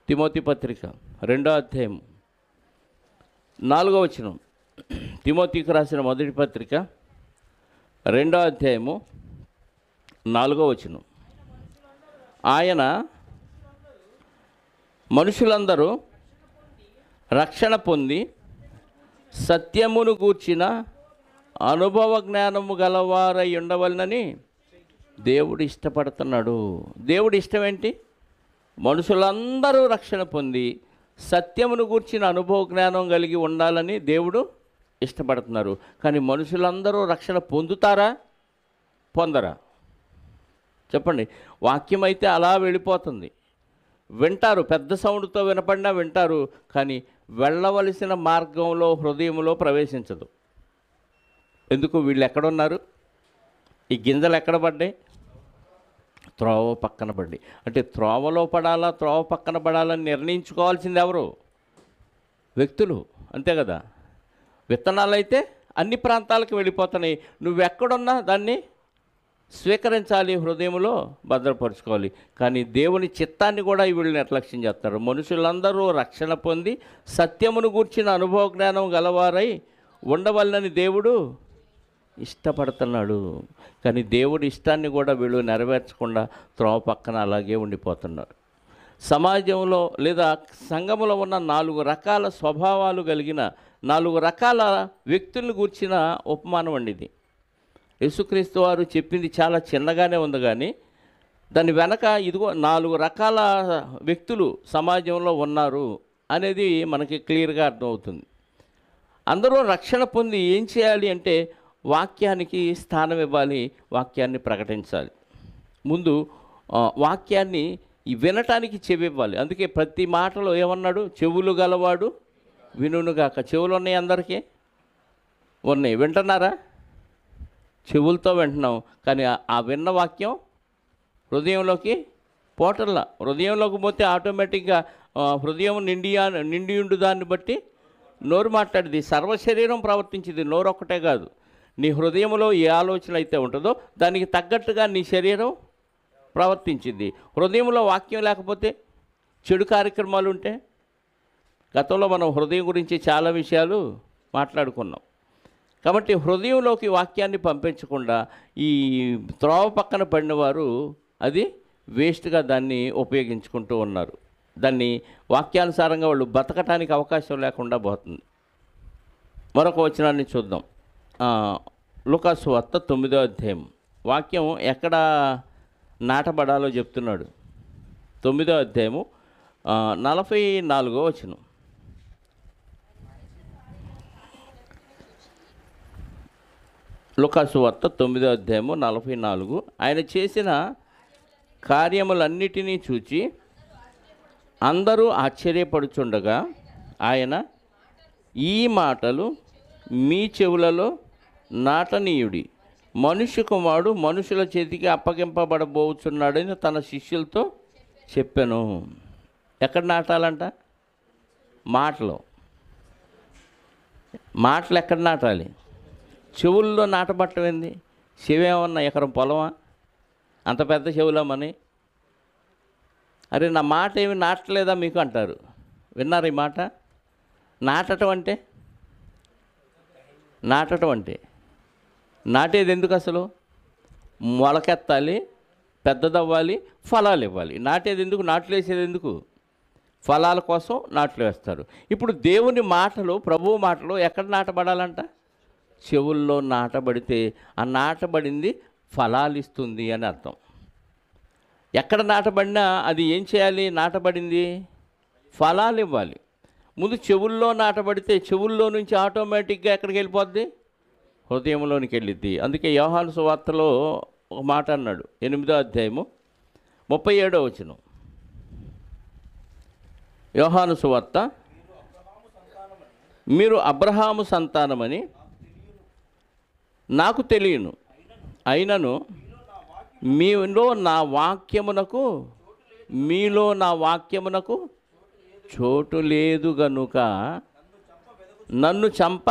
Speaker 1: తిమోతి పత్రిక 2వ అధ్యాయం 4వ వచనం. తిమోతికి రాసిన మొదటి పత్రిక 2వ అధ్యాయము 4వ వచనం. ఆయన మనుషులందరూ రక్షణ పొంది సత్యమును గూర్చిన అనుభవ జ్ఞానము గలవారై ఉండవలనని దేవుడు ఇష్టపడుతున్నాడు. దేవుడి ఇష్టం ఏంటి? మనుషులందరూ రక్షణ పొంది సత్యమును గూర్చిన అనుభవ జ్ఞానం కలిగి ఉండాలని దేవుడు ఇష్టపడుతున్నారు. కానీ మనుషులందరూ రక్షణ పొందుతారా, పొందరా? చెప్పండి. వాక్యం అయితే అలా వెళ్ళిపోతుంది. వింటారు, పెద్ద సౌండ్తో వినపడినా వింటారు, కానీ వెళ్ళవలసిన మార్గంలో హృదయంలో ప్రవేశించదు. ఎందుకు? వీళ్ళు ఎక్కడున్నారు? ఈ గింజలు ఎక్కడ పడ్డాయి? త్రోవ పక్కన పడ్డాయి. అంటే త్రోవలో పడాలా, త్రోవ పక్కన పడాలని నిర్ణయించుకోవాల్సింది ఎవరు? వ్యక్తులు, అంతే కదా. విత్తనాలు అయితే అన్ని ప్రాంతాలకు వెళ్ళిపోతున్నాయి. నువ్వెక్కడున్నా దాన్ని స్వీకరించాలి, హృదయంలో భద్రపరుచుకోవాలి. కానీ దేవుని చిత్తాన్ని కూడా వీళ్ళు నిర్లక్ష్యం చేస్తారు. మనుషులందరూ రక్షణ పొంది సత్యమును గూర్చిన అనుభవ జ్ఞానం గలవారై ఉండవలనని దేవుడు ఇష్టపడుతున్నాడు. కానీ దేవుడి ఇష్టాన్ని కూడా వీళ్ళు నెరవేర్చకుండా త్రోవ పక్కన అలాగే ఉండిపోతున్నారు. సమాజంలో లేదా సంఘములో ఉన్న 4 రకాల స్వభావాలు కలిగిన 4 రకాల వ్యక్తులను గూర్చిన ఉపమానం అండి ఇది. యేసుక్రీస్తు వారు చెప్పింది చాలా చిన్నగానే ఉంది, కానీ దాని వెనక ఇదిగో 4 రకాల వ్యక్తులు సమాజంలో ఉన్నారు అనేది మనకి క్లియర్గా అర్థమవుతుంది. అందరూ రక్షణ పొంది ఏం చేయాలి అంటే వాక్యానికి స్థానం ఇవ్వాలి, వాక్యాన్ని ప్రకటించాలి. ముందు వాక్యాన్ని వినటానికి చెవి ఇవ్వాలి. అందుకే ప్రతి మాటలో ఏమన్నాడు? చెవులు గలవాడు వినుగాక. చెవులు ఉన్నాయి, అందరికీ ఉన్నాయి. వింటున్నారా? చెవులతో వింటున్నాం, కానీ ఆ విన్న వాక్యం హృదయంలోకి పోటల్లా. హృదయంలోకి పోతే ఆటోమేటిక్గా హృదయం నిండి ఉండు దాన్ని బట్టి నోరు మాట్లాడింది. సర్వశరీరం ప్రవర్తించింది, నోరు ఒక్కటే కాదు. నీ హృదయంలో ఏ ఆలోచన అయితే ఉంటుందో దానికి తగ్గట్టుగా నీ శరీరం ప్రవర్తించింది. హృదయంలో వాక్యం లేకపోతే చెడు కార్యక్రమాలు ఉంటే, గతంలో మనం హృదయం గురించి చాలా విషయాలు మాట్లాడుకున్నాం. కాబట్టి హృదయంలోకి వాక్యాన్ని పంపించకుండా ఈ త్రోవ పక్కన పడిన వారు అది వేస్ట్గా దాన్ని ఉపయోగించుకుంటూ ఉన్నారు. దాన్ని వాక్యానుసారంగా వాళ్ళు బతకటానికి అవకాశం లేకుండా పోతుంది. మరొక వచనాన్ని చూద్దాం. లూకాసు వార్త 9వ అధ్యాయం. వాక్యం ఎక్కడ నాటబడాలో చెప్తున్నాడు. 9వ అధ్యాయము 44వ వచనం. లూకాసు వార్త 9వ అధ్యాయము 44. ఆయన చేసిన కార్యములన్నిటినీ చూచి అందరూ ఆశ్చర్యపడుచుండగా ఆయన, ఈ మాటలు మీ చెవులలో నాటనీయుడి, మనుష్య కుమారుడు మనుషుల చేతికి అప్పగింపబడబోచున్నాడని తన శిష్యులతో చెప్పాను. ఎక్కడ నాటాలంట? మాటలు ఎక్కడ నాటాలి? చెవుల్లో నాటబట్టమైంది. చెవేమన్నా ఎకరం పొలమా? అంత పెద్ద చెవులమని. అరే నా మాట ఏమి నాటలేదా మీకు అంటారు. విన్నారు ఈ మాట? నాటటం అంటే నాటేది ఎందుకు? అసలు మొలకెత్తాలి, పెద్దదవ్వాలి, ఫలాలు ఇవ్వాలి. నాటేది ఎందుకు? నాట్లు వేసేది ఎందుకు? ఫలాల కోసం నాట్లు వేస్తారు. ఇప్పుడు దేవుని మాటలు, ప్రభువు మాటలు ఎక్కడ నాటబడాలంట? చెవుల్లో నాటబడితే ఆ నాటబడింది ఫలాలు ఇస్తుంది అని అర్థం. ఎక్కడ నాటబడినా అది ఏం చేయాలి? నాటబడింది ఫలాలు ఇవ్వాలి. ముందు చెవుల్లో నాటబడితే చెవుల్లో నుంచి ఆటోమేటిక్గా ఎక్కడికి వెళ్ళిపోద్ది? హృదయంలోనికి వెళ్ళిద్ది. అందుకే యోహాను సువార్తలో ఒక మాట అన్నాడు, 8వ అధ్యాయము 37వ వచనం. యోహాను సువార్త, మీరు అబ్రహాము సంతానమని నాకు తెలియను, అయినను మీలో నా వాక్యమునకు చోటు లేదు గనుక నన్ను చంప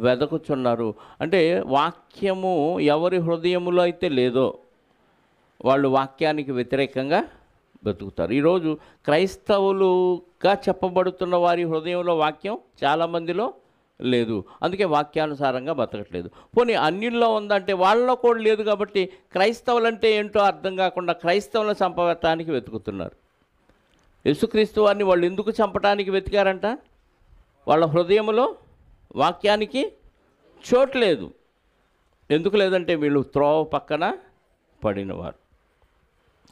Speaker 1: వెదకుచున్నారు. అంటే వాక్యము ఎవరి హృదయములో అయితే లేదో వాళ్ళు వాక్యానికి వ్యతిరేకంగా బతుకుతారు. ఈరోజు క్రైస్తవులుగా చెప్పబడుతున్న వారి హృదయంలో వాక్యం చాలామందిలో లేదు, అందుకే వాక్యానుసారంగా బతకట్లేదు. పోనీ అన్యుల్లో ఉందంటే వాళ్ళలో కూడా లేదు కాబట్టి క్రైస్తవులంటే ఏంటో అర్థం కాకుండా క్రైస్తవులను చంపబెట్టడానికి వెతుకుతున్నారు. యేసుక్రీస్తు వారిని వాళ్ళు ఎందుకు చంపడానికి వెతికారంట? వాళ్ళ హృదయంలో వాక్యానికి చోటు లేదు. ఎందుకు లేదంటే వీళ్ళు త్రోవ పక్కన పడినవారు.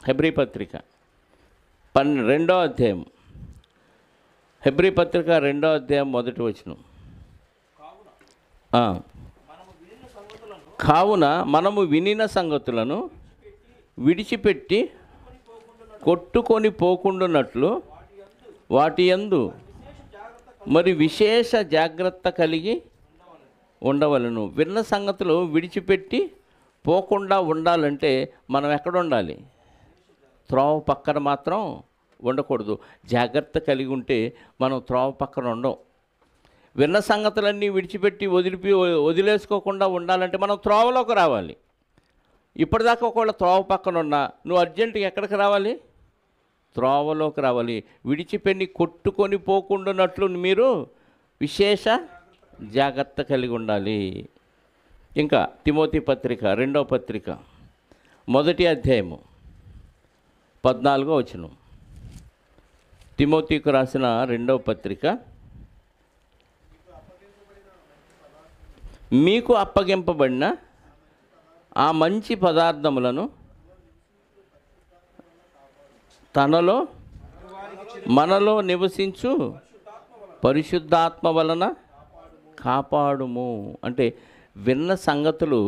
Speaker 1: హెబ్రీ పత్రిక 2వ అధ్యాయం, హెబ్రీ పత్రిక 2వ అధ్యాయం 1వ వచనం. కావున మనము వినిన సంగతులను విడిచిపెట్టి కొట్టుకొని పోకుండానట్లు వాటి యందు మరి విశేష జాగ్రత్త కలిగి ఉండవలను. విన్న సంగతులు విడిచిపెట్టి పోకుండా ఉండాలంటే మనం ఎక్కడ ఉండాలి? త్రోవ పక్కన మాత్రం ఉండకూడదు. జాగ్రత్త కలిగి ఉంటే మనం త్రోవ పక్కన ఉండం. విన్న సంగతులన్నీ విడిచిపెట్టి వదిలేసుకోకుండా ఉండాలంటే మనం త్రోవలోకి రావాలి. ఇప్పటిదాకా ఒకవేళ త్రోవ పక్కన ఉన్నా నువ్వు అర్జెంటుగా ఎక్కడికి రావాలి? త్రోవలోకి రావాలి. విడిచిపెట్టి కొట్టుకొని పోకుండానట్లు మీరు విశేష జాగ్రత్త కలిగి ఉండాలి. ఇంకా తిమోతి పత్రిక 2వ పత్రిక 1వ అధ్యాయము 14వ వచనం. తిమోతికి రాసిన 2వ పత్రిక, మీకు అప్పగింపబడిన ఆ మంచి పదార్థములను మనలో నివసించు పరిశుద్ధాత్మ వలన కాపాడుము. అంటే విన్న సంగతులు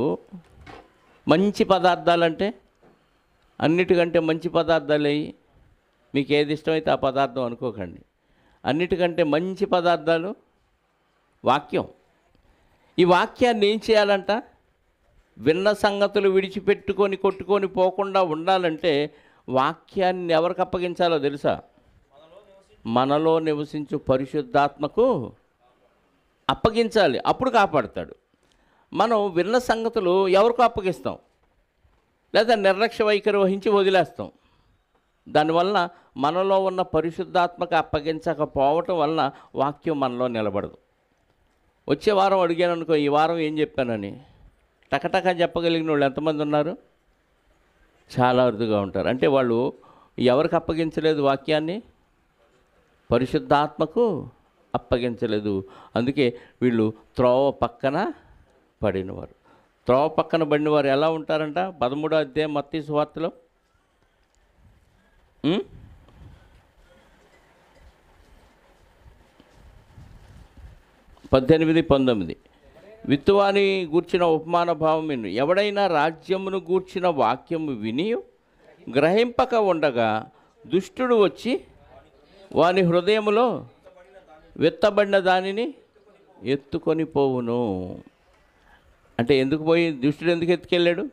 Speaker 1: మంచి పదార్థాలంటే అన్నిటికంటే మంచి పదార్థాలు మీకు ఏది ఇష్టమైతే ఆ పదార్థం అనుకోకండి. అన్నిటికంటే మంచి పదార్థాలు వాక్యం. ఈ వాక్యాన్ని ఏం చేయాలంట? విన్న సంగతులు విడిచిపెట్టుకొని కొట్టుకొని పోకుండా ఉండాలంటే వాక్యాన్ని ఎవరికి అప్పగించాలో తెలుసా? మనలో నివసించు పరిశుద్ధాత్మకు అప్పగించాలి, అప్పుడు కాపాడుతాడు. మనం విన్న సంగతులు ఎవరికో అప్పగిస్తాం, లేదా నిర్లక్ష్య వైఖరి వహించి వదిలేస్తాం. దానివల్ల మనలో ఉన్న పరిశుద్ధాత్మకు అప్పగించకపోవటం వలన వాక్యం మనలో నిలబడదు. వచ్చే వారం అడిగాను అనుకో, ఈ వారం ఏం చెప్పానని టకటక చెప్పగలిగిన వాళ్ళు ఎంతమంది ఉన్నారు? చాలా అరుదుగా ఉంటారు. అంటే వాళ్ళు ఎవరికి అప్పగించలేదు వాక్యాన్ని? పరిశుద్ధాత్మకు అప్పగించలేదు. అందుకే వీళ్ళు త్రోవ పక్కన పడినవారు. త్రోవ పక్కన పడినవారు ఎలా ఉంటారంట? 13వ అధ్యాయం మత్తయి సువార్తలో 18-19 విత్తువాని గూర్చిన ఉపమాన భావం విను. ఎవడైనా రాజ్యమును గూర్చిన వాక్యము విని గ్రహింపక ఉండగా దుష్టుడు వచ్చి వాని హృదయములో విత్తబడిన దానిని ఎత్తుకొని పోవును. అంటే ఎందుకు పోయి దుష్టుడు ఎందుకు ఎత్తుకెళ్ళాడు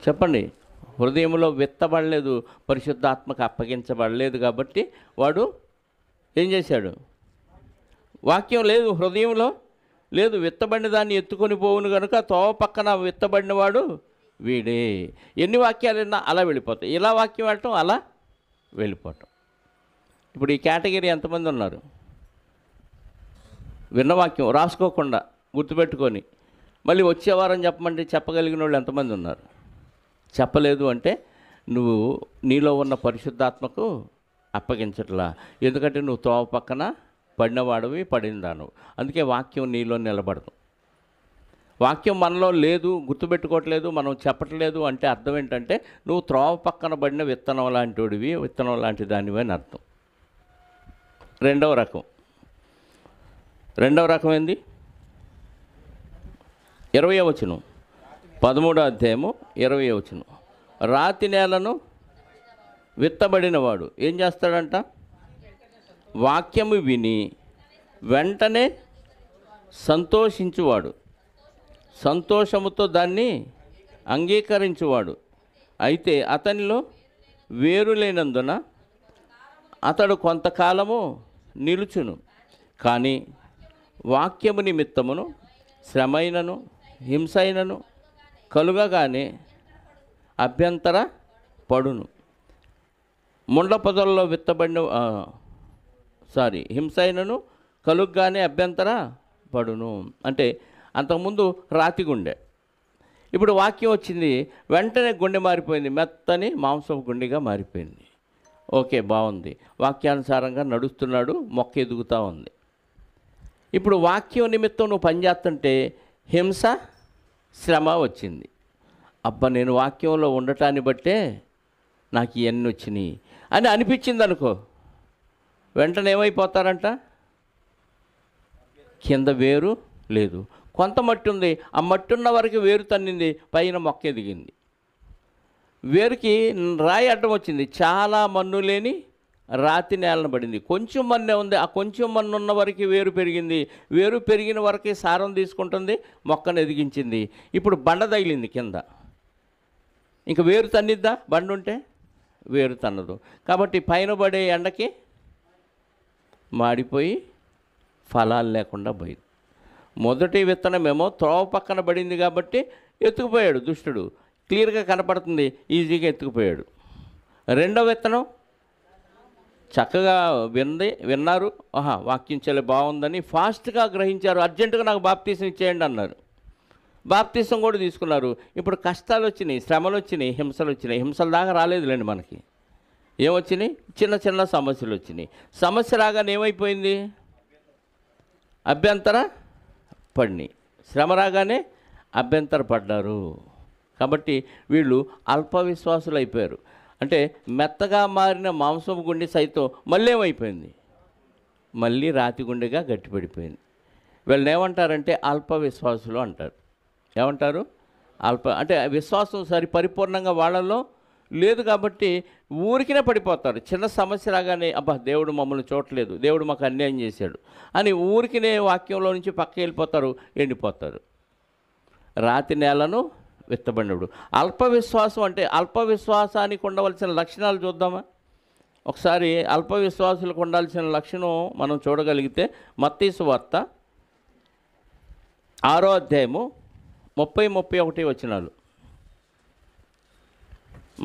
Speaker 1: చెప్పండి? హృదయంలో విత్తబడలేదు, పరిశుద్ధాత్మకు అప్పగించబడలేదు కాబట్టి వాడు ఏం చేశాడు? వాక్యం లేదు, హృదయంలో లేదు, విత్తబడిన దాన్ని ఎత్తుకొని పోవును కనుక తోవ పక్కన విత్తబడినవాడు వీడే. ఎన్ని వాక్యాలు విన్నా అలా వెళ్ళిపోతాయి. ఇలా వాక్యం వెళ్ళటం, అలా వెళ్ళిపోవటం. ఇప్పుడు ఈ కేటగిరీ ఎంతమంది ఉన్నారు? విన్న వాక్యం రాసుకోకుండా గుర్తుపెట్టుకొని మళ్ళీ వచ్చేవారం చెప్పమంటే చెప్పగలిగిన వాళ్ళు ఎంతమంది ఉన్నారు? చెప్పలేదు అంటే నువ్వు నీలో ఉన్న పరిశుద్ధాత్మకు అప్పగించట్లా. ఎందుకంటే నువ్వు తోవ పక్కన పడినవాడివి, పడిందాను. అందుకే వాక్యం నీలో నిలబడదు. వాక్యం మనలో లేదు, గుర్తుపెట్టుకోవట్లేదు, మనం చెప్పట్లేదు అంటే అర్థం ఏంటంటే నువ్వు త్రోవ పక్కన పడిన విత్తనం లాంటివి, విత్తనం లాంటి దానివి అని అర్థం. రెండవ రకం ఏంది? 20వ వచనం, 13వ అధ్యాయము 20వ వచనం. రాతి నేలను విత్తబడినవాడు ఏం చేస్తాడంట? వాక్యము విని వెంటనే సంతోషించువాడు. సంతోషముతో దాన్ని అంగీకరించువాడు. అయితే అతనిలో వేరు లేనందున అతడు కొంతకాలము నిలుచును. కానీ వాక్యము నిమిత్తమును శ్రమైనను హింసైనను కలుగగానే అభ్యంతర పడును. ముండ్ల పొదల్లో విత్తబడిన హింసైనను కలుగ్గానే అభ్యంతర పడును. అంటే అంతకుముందు రాతి గుండె, ఇప్పుడు వాక్యం వచ్చింది, వెంటనే గుండె మారిపోయింది, మెత్తని మాంసపు గుండెగా మారిపోయింది. ఓకే, బాగుంది, వాక్యానుసారంగా నడుస్తున్నాడు, మొక్క ఎదుగుతూ ఉంది. ఇప్పుడు వాక్యం నిమిత్తం నువ్వు పనిచేస్తుంటే హింస శ్రమ వచ్చింది. అబ్బా, నేను వాక్యంలో ఉండటాన్ని బట్టే నాకు ఇవన్నీ వచ్చినాయి అని అనిపించింది అనుకో, వెంటనే ఏమైపోతారంట, కింద వేరు లేదు. కొంత మట్టి ఉంది, ఆ మట్టి ఉన్న వరకు వేరు తన్నింది, పైన మొక్క ఎదిగింది. వేరుకి రాయి అడ్డం వచ్చింది, చాలా మన్ను లేని రాతి నేలను పడింది. కొంచెం మన్నే ఉంది, ఆ కొంచెం మన్ను ఉన్న వరకు వేరు పెరిగింది. వేరు పెరిగిన వరకే సారం తీసుకుంటుంది, మొక్కను ఎదిగించింది. ఇప్పుడు బండ తగిలింది కింద, ఇంక వేరు తన్నిద్దా? బండ ఉంటే వేరు తన్నదు. కాబట్టి పైన పడే ఎండకి మాడిపోయి ఫలాలు లేకుండా పోయింది. మొదటి విత్తనమేమో త్రోవ పక్కన పడింది కాబట్టి ఎత్తుకుపోయాడు దుష్టుడు, క్లియర్గా కనపడుతుంది, ఈజీగా ఎత్తుకుపోయాడు. రెండో విత్తనం చక్కగా విన్నారు, వాక్యం చాలా బాగుందని ఫాస్ట్గా గ్రహించారు, అర్జెంటుగా నాకు బాప్తీసం ఇచ్చేయండి అన్నారు. బాప్తీసం కూడా తీసుకున్నారు. ఇప్పుడు కష్టాలు వచ్చినాయి, శ్రమలు వచ్చినాయి, హింసలు వచ్చినాయి. హింసల దాకా రాలేదులేండి, మనకి ఏమొచ్చినాయి, చిన్న చిన్న సమస్యలు వచ్చినాయి. సమస్య రాగానే ఏమైపోయింది, అభ్యంతర పడినాయి. శ్రమ రాగానే అభ్యంతర పడ్డారు. కాబట్టి వీళ్ళు అల్ప విశ్వాసులు అయిపోయారు. అంటే మెత్తగా మారిన మాంసపు గుండె సైతం మళ్ళీ ఏమైపోయింది, మళ్ళీ రాతి గుండెగా గట్టిపడిపోయింది. వీళ్ళని ఏమంటారంటే అల్ప విశ్వాసులు అంటారు. ఏమంటారు? అంటే విశ్వాసం పరిపూర్ణంగా వాళ్ళలో లేదు కాబట్టి ఊరికినే పడిపోతారు. చిన్న సమస్య రాగానే అబ్బా, దేవుడు మమ్మల్ని చూడలేదు, దేవుడు మాకు అన్యాయం చేశాడు అని ఊరికినే వాక్యంలో నుంచి పక్కకి వెళ్ళిపోతారు, ఎండిపోతారు. రాతి నేలను విత్తబడినప్పుడు అల్ప విశ్వాసం. అంటే అల్ప విశ్వాసానికి ఉండవలసిన లక్షణాలు చూద్దామా ఒకసారి. అల్ప విశ్వాసులకు ఉండాల్సిన లక్షణం మనం చూడగలిగితే మత్తయి సువార్త 6వ అధ్యాయము 30-31 వచనాలు.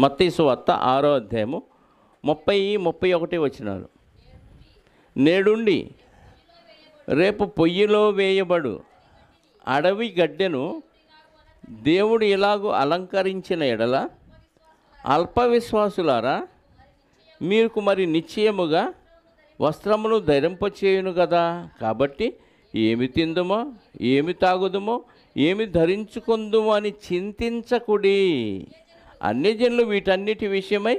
Speaker 1: మత్తయి సువార్త 6వ అధ్యాయము 30-31 వచనాలు. నేడుండి రేపు పొయ్యిలో వేయబడు అడవి గడ్డెను దేవుడు ఇలాగూ అలంకరించిన ఎడల అల్ప విశ్వాసులారా, మీకు మరి నిశ్చయముగా వస్త్రమును ధరింపచేయును కదా. కాబట్టి ఏమి తిందుమో, ఏమి తాగుదుమో, ఏమి ధరించుకుందుమో అని చింతించకుడి. అన్యజనులు వీటన్నిటి విషయమై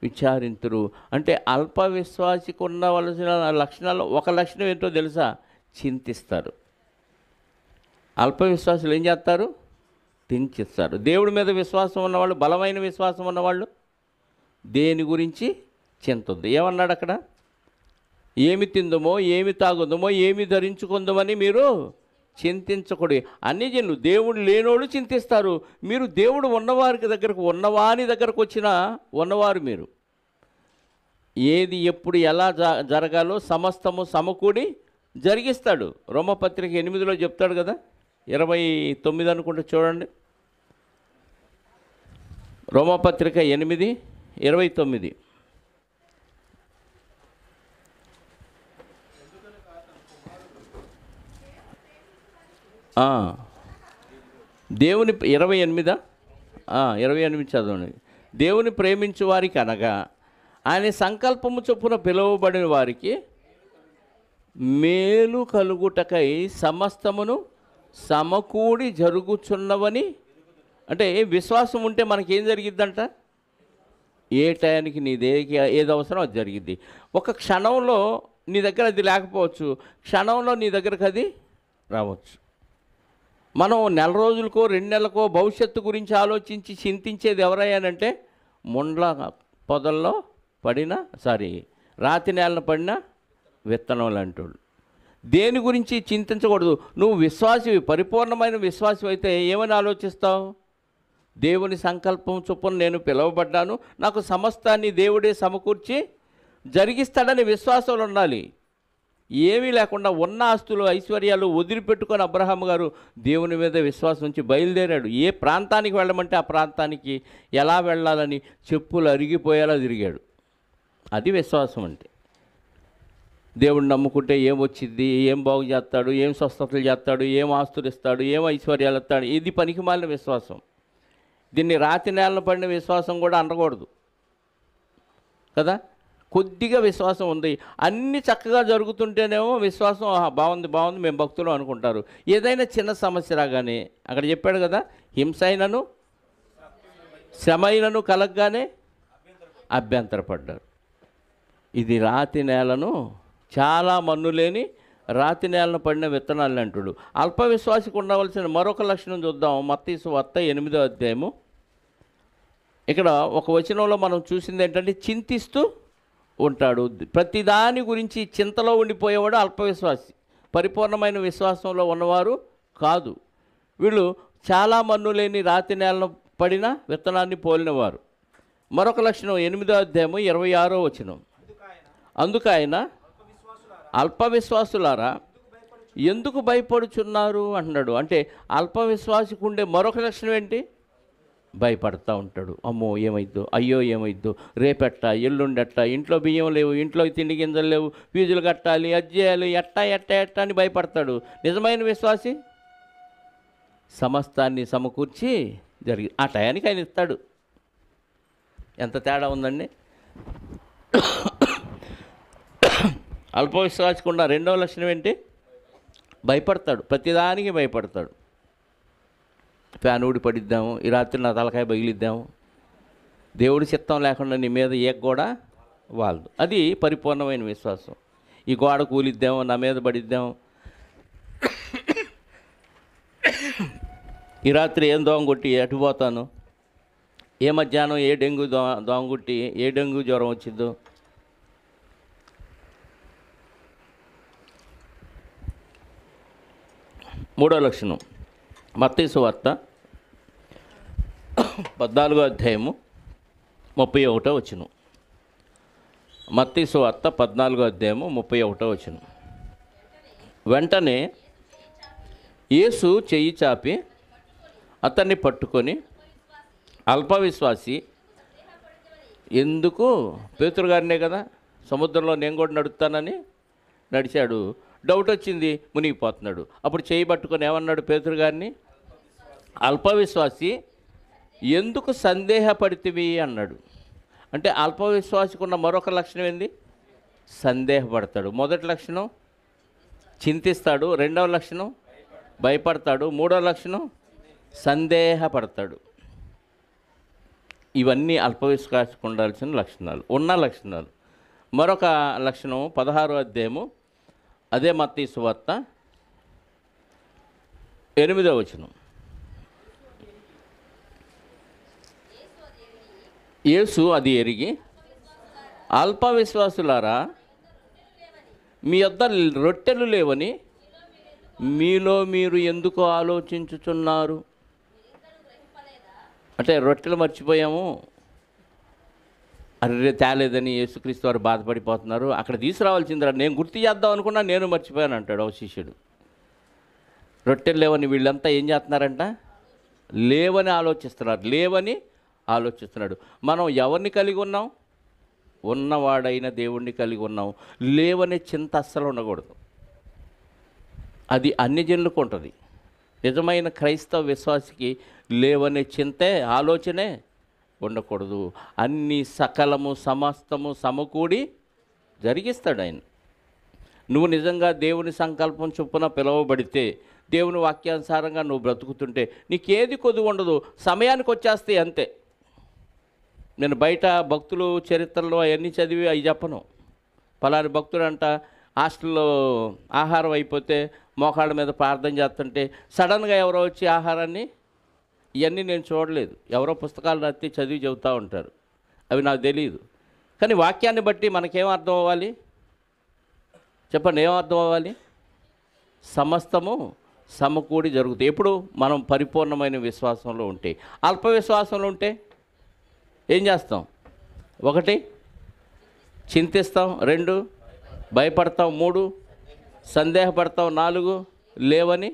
Speaker 1: విచారింతురు. అంటే అల్ప విశ్వాసికి ఉండవలసిన లక్షణాలు ఒక లక్షణం ఏంటో తెలుసా? చింతిస్తారు. అల్ప విశ్వాసులు ఏం చేస్తారు? చింతిస్తారు. దేవుడి మీద విశ్వాసం ఉన్నవాళ్ళు, బలమైన విశ్వాసం ఉన్నవాళ్ళు దేని గురించి చింతొద్దు. ఏమన్నాడు అక్కడ? ఏమి తిందుమో, ఏమి తాగుదమో, ఏమి ధరించుకుందామని మీరు చింతించకూడదు. అన్ని జనులు, దేవుడు లేనోళ్ళు చింతిస్తారు. మీరు దేవుడు ఉన్నవారికి దగ్గరకు, ఉన్నవాని దగ్గరకు వచ్చిన ఉన్నవారు మీరు. ఏది ఎప్పుడు ఎలా జరగాలో సమస్తము సమకూడి జరిగిస్తాడు. రోమపత్రిక 8లో చెప్తాడు కదా, 29 అనుకుంటే చూడండి. రోమపత్రిక 8:29. దేవుని 28 చదవండి. దేవుని ప్రేమించు వారికి అనగా ఆయన సంకల్పము చొప్పున పిలువబడిన వారికి మేలు కలుగుటకై సమస్తమును సమకూడి జరుగుచున్నవని. అంటే విశ్వాసం ఉంటే మనకేం జరిగిద్దంట? ఏ టయానికి నీ దేనికి ఏది అవసరం అది జరిగిద్ది. ఒక క్షణంలో నీ దగ్గర అది లేకపోవచ్చు, క్షణంలో నీ దగ్గరకు అది రావచ్చు. మనం నెల రోజులకో 2 నెలలకో భవిష్యత్తు గురించి ఆలోచించి చింతించేది ఎవరయ్యానంటే ముండ్ల పొదల్లో పడిన రాతి నేలను పడిన విత్తనం లాంటి వాళ్ళు. దేని గురించి చింతించకూడదు. నువ్వు విశ్వాసివి, పరిపూర్ణమైన విశ్వాసి అయితే ఏమని ఆలోచిస్తావు? దేవుని సంకల్పం చొప్పున నేను పిలువబడ్డాను, నాకు సమస్తాన్ని దేవుడే సమకూర్చి జరిగిస్తాడని విశ్వాసంలో ఉండాలి. ఏమీ లేకుండా ఉన్న ఆస్తులు ఐశ్వర్యాలు వదిలిపెట్టుకొని అబ్రహాం గారు దేవుని మీద విశ్వాసం ఉంచి బయలుదేరాడు. ఏ ప్రాంతానికి వెళ్ళమంటే ఆ ప్రాంతానికి ఎలా వెళ్ళాలని చెప్పులు అరిగిపోయేలా తిరిగాడు. అది విశ్వాసం అంటే. దేవుడిని నమ్ముకుంటే ఏం వచ్చింది, ఏం బాగు చేస్తాడు, ఏం స్వస్థతలు చేస్తాడు, ఏం ఆస్తులు ఇస్తాడు, ఏం ఐశ్వర్యాలు ఇస్తాడు, ఇది పనికిమాలిన విశ్వాసం. దీన్ని రాతి నేలను పడిన విశ్వాసం కూడా అనకూడదు కదా. కొద్దిగా విశ్వాసం ఉంది, అన్నీ చక్కగా జరుగుతుంటేనేమో విశ్వాసం బాగుంది బాగుంది మేము భక్తులు అనుకుంటారు. ఏదైనా చిన్న సమస్య రాగానే అక్కడ చెప్పాడు కదా, హింస అయినను శ్రమ అయినను కలగగానే అభ్యంతరపడ్డారు. ఇది రాతి నేలను, చాలా మన్ను లేని రాతి నేలను పడిన విత్తనాలు అంటాడు. అల్ప విశ్వాసికి ఉండవలసిన మరొక లక్షణం చూద్దాం. మత్తయి సువార్త 8వ అధ్యాయము. ఇక్కడ ఒక వచనంలో మనం చూసింది ఏంటంటే చింతిస్తూ ఉంటాడు. ప్రతిదాని గురించి చింతలో ఉండిపోయేవాడు అల్ప విశ్వాసి. పరిపూర్ణమైన విశ్వాసంలో ఉన్నవారు కాదు. వీళ్ళు చాలా మన్ను లేని రాతి నేలను పడిన విత్తనాన్ని పోలినవారు. మరొక లక్షణం 8వ అధ్యాయము 26వ వచనం. అందుకు ఆయన అల్ప విశ్వాసులారా ఎందుకు భయపడుచున్నారు అంటున్నాడు. అంటే అల్ప విశ్వాసికి ఉండే మరొక లక్షణం ఏంటి? భయపడతా ఉంటాడు. అమ్మో ఏమైద్దో, అయ్యో ఏమైద్దో, రేపెట్ట, ఎల్లుండెట్ట, ఇంట్లో బియ్యం లేవు, ఇంట్లో తిండి గింజలు లేవు, ఫీజులు కట్టాలి, అది చేయాలి, ఎట్ట అని భయపడతాడు. నిజమైన విశ్వాసి సమస్తాన్ని సమకూర్చి ఆ టయానికి ఆయన ఇస్తాడు. ఎంత తేడా ఉందండి. అల్ప విశ్వాసకుండా రెండవ లక్షణం ఏంటి? భయపడతాడు. ప్రతిదానికి భయపడతాడు. ఫ్యాన్ ఊడి పడిద్దాము, ఈ రాత్రి నా తలకాయ బగిలిద్దాము, దేవుడి చిత్తం లేకుండా నీ మీద ఏక కూడా వాళ్ళదు. అది పరిపూర్ణమైన విశ్వాసం. ఈ గోడ కూలిద్దాము, నా మీద పడిద్దాము, ఈ రాత్రి ఏం దోమ కొట్టి అటుపోతాను, ఏ మధ్యాహ్నం ఏ డెంగ్యూ దోమ కొట్టి ఏ డెంగ్యూ జ్వరం వచ్చిద్దో. మూడో లక్షణం మత్తయి సువార్త 14వ అధ్యాయము 31వ వచనం. మత్తయి సువార్త 14వ అధ్యాయము 31వ వచనం. వెంటనే యేసు చెయ్యి చాపి అతన్ని పట్టుకొని అల్ప విశ్వాసి ఎందుకు, పేతురు గారినే కదా సముద్రంలో నేను కూడా నడుస్తానని నడిచాడు, డౌట్ వచ్చింది, మునిగిపోతున్నాడు. అప్పుడు చేయి పట్టుకొని ఏమన్నాడు పేతురు గారిని? అల్ప విశ్వాసి ఎందుకు సందేహపడితివి అన్నాడు. అంటే అల్ప విశ్వాసికి ఉన్న మరొక లక్షణం ఏంది? సందేహపడతాడు. మొదటి లక్షణం చింతిస్తాడు, రెండవ లక్షణం భయపడతాడు, మూడవ లక్షణం సందేహపడతాడు. ఇవన్నీ అల్ప విశ్వాసికి ఉండాల్సిన లక్షణాలు, ఉన్న లక్షణాలు. మరొక లక్షణం 16వ అధ్యాయము, అదే మత్తయి సువార్త 8వ వచనం. యేసు అది ఎరిగి అల్ప విశ్వాసులారా మీ యొద్ద రొట్టెలు లేవని మీలో మీరు ఎందుకు ఆలోచించుచున్నారు? అంటే రొట్టెలు మర్చిపోయాము, అర్రే తేలేదని యేసుక్రీస్తు వారు బాధపడిపోతున్నారు, అక్కడ తీసుకురావాల్సిందిరా, నేను గుర్తు చేద్దాం అనుకున్నా నేను మర్చిపోయాను అంటాడు ఒక శిష్యుడు. రొట్టెలు లేవని వీళ్ళంతా ఏం చేస్తున్నారంట? లేవని ఆలోచిస్తున్నారు, లేవని ఆలోచిస్తున్నాడు. మనం ఎవరిని కలిగి ఉన్నాం? ఉన్నవాడైన దేవుణ్ణి కలిగి ఉన్నాం. లేవనే చింత అస్సలు ఉండకూడదు. అది అన్ని జనులకు ఉంటుంది. నిజమైన క్రైస్తవ విశ్వాసికి లేవనే చింతే, ఆలోచనే ఉండకూడదు. అన్ని సకలము సమస్తము సమకూడి జరిగిస్తాడు ఆయన. నువ్వు నిజంగా దేవుని సంకల్పం చొప్పున పిలువబడితే, దేవుని వాక్యానుసారంగా నువ్వు బ్రతుకుతుంటే నీకేది కొద్దిగా ఉండదు, సమయానికి వచ్చేస్తే అంతే. నేను బయట భక్తులు చరిత్రలో అవన్నీ చదివి అవి చెప్పను. పలాని భక్తుడు అంట హాస్టల్లో ఆహారం అయిపోతే మోకాళ్ళ మీద ప్రార్థన చేస్తుంటే సడన్గా ఎవరో వచ్చి ఆహారాన్ని, ఇవన్నీ నేను చూడలేదు, ఎవరో పుస్తకాలు రాస్తే చదివి చెబుతూ ఉంటారు, అవి నాకు తెలియదు. కానీ వాక్యాన్ని బట్టి మనకేం అర్థం అవ్వాలి చెప్పండి? ఏం అర్థం అవ్వాలి? సమస్తము సమకూడి జరుగుతాయి. ఎప్పుడు మనం పరిపూర్ణమైన విశ్వాసంలో ఉంటే. అల్ప విశ్వాసంలో ఉంటే ఏం చేస్తాం? 1 చింతిస్తాం, 2 భయపడతాం, 3 సందేహపడతాం, 4 లేవని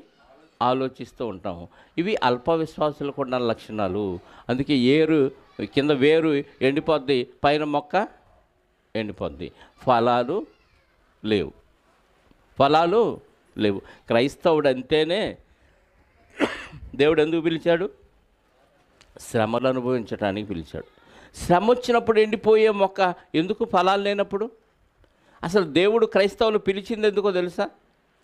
Speaker 1: ఆలోచిస్తూ ఉంటాము. ఇవి అల్ప విశ్వాసులకు ఉన్న లక్షణాలు. అందుకే కింద వేరు ఎండిపోద్ది, పైన మొక్క ఎండిపోద్ది, ఫలాలు లేవు. క్రైస్తవుడు అంటేనే దేవుడు ఎందుకు పిలిచాడు? శ్రమలు అనుభవించడానికి పిలిచాడు. శ్రమ వచ్చినప్పుడు ఎండిపోయే మొక్క ఎందుకు ఫలాలు లేనప్పుడు? అసలు దేవుడు క్రైస్తవులు పిలిచింది ఎందుకో తెలుసా?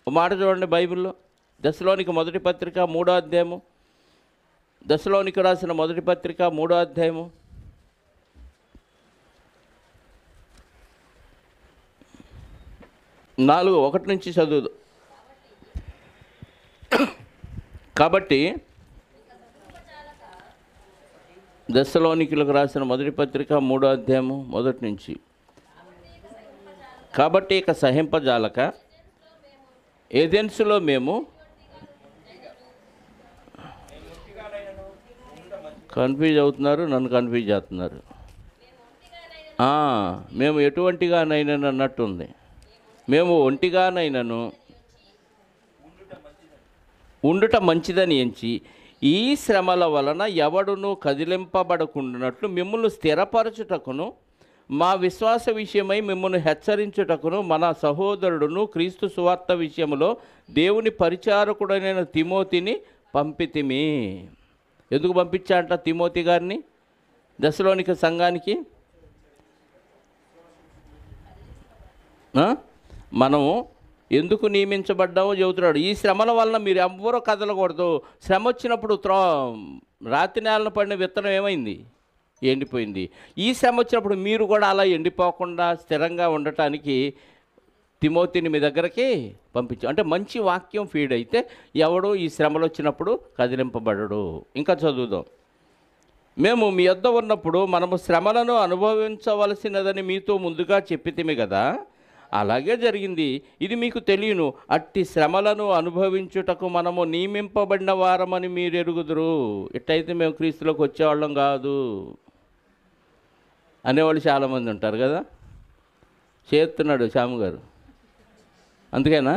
Speaker 1: ఒక మాట చూడండి బైబిల్లో, దశలోనికి మొదటి పత్రిక 3వ అధ్యాయము, దశలోనికి రాసిన మొదటి పత్రిక 3వ అధ్యాయము 1 నుంచి చదువు. కాబట్టి దశలోనికులకు రాసిన మొదటి పత్రిక 3వ అధ్యాయము 1 నుంచి. కాబట్టి ఇక సహింపజాలక ఏథెన్సులో మేము కన్ఫ్యూజ్ అవుతున్నారు, నన్ను కన్ఫ్యూజ్ చేస్తున్నారు. మేము ఎటువంటిగానైనా అన్నట్టుంది. మేము ఒంటిగానైనను ఉండుట మంచిదని ఎంచి ఈ శ్రమల వలన ఎవడునూ కదిలింపబడకుండానట్లు మిమ్మల్ని స్థిరపరచుటకును మా విశ్వాస విషయమై మిమ్మల్ని హెచ్చరించుటకును మన సహోదరుడును క్రీస్తు సువార్త విషయంలో దేవుని పరిచారకుడైన తిమోతిని పంపితిమి. ఎందుకు పంపించాడంట తిమోతి గారిని దశలోనిక సంఘానికి? మనము ఎందుకు నియమించబడ్డామో చెబుతున్నాడు. ఈ శ్రమల వలన మీరు ఎవ్వరూ కదలకూడదు. శ్రమ వచ్చినప్పుడు రాతి నేలను పడిన విత్తనం ఏమైంది? ఎండిపోయింది. ఈ శ్రమ వచ్చినప్పుడు మీరు కూడా అలా ఎండిపోకుండా స్థిరంగా ఉండటానికి తిమోతిని మీ దగ్గరికి పంపించు. అంటే మంచి వాక్యం ఫీడ్ అయితే ఎవడు ఈ శ్రమలు వచ్చినప్పుడు కదిలింపబడడు. ఇంకా చదువుదాం. మేము మీ యొద్ద ఉన్నప్పుడు మనము శ్రమలను అనుభవించవలసినదని మీతో ముందుగా చెప్పితిమి కదా, అలాగే జరిగింది. ఇది మీకు తెలియను. అట్టి శ్రమలను అనుభవించుటకు మనము నియమింపబడిన వారమని మీరు ఎరుగుదురు. ఇట్టయితే మేము క్రీస్తులోకి వచ్చేవాళ్ళం కాదు అనేవాళ్ళు చాలామంది ఉంటారు కదా. చేస్తున్నాడు శ్యాము గారు, అందుకేనా?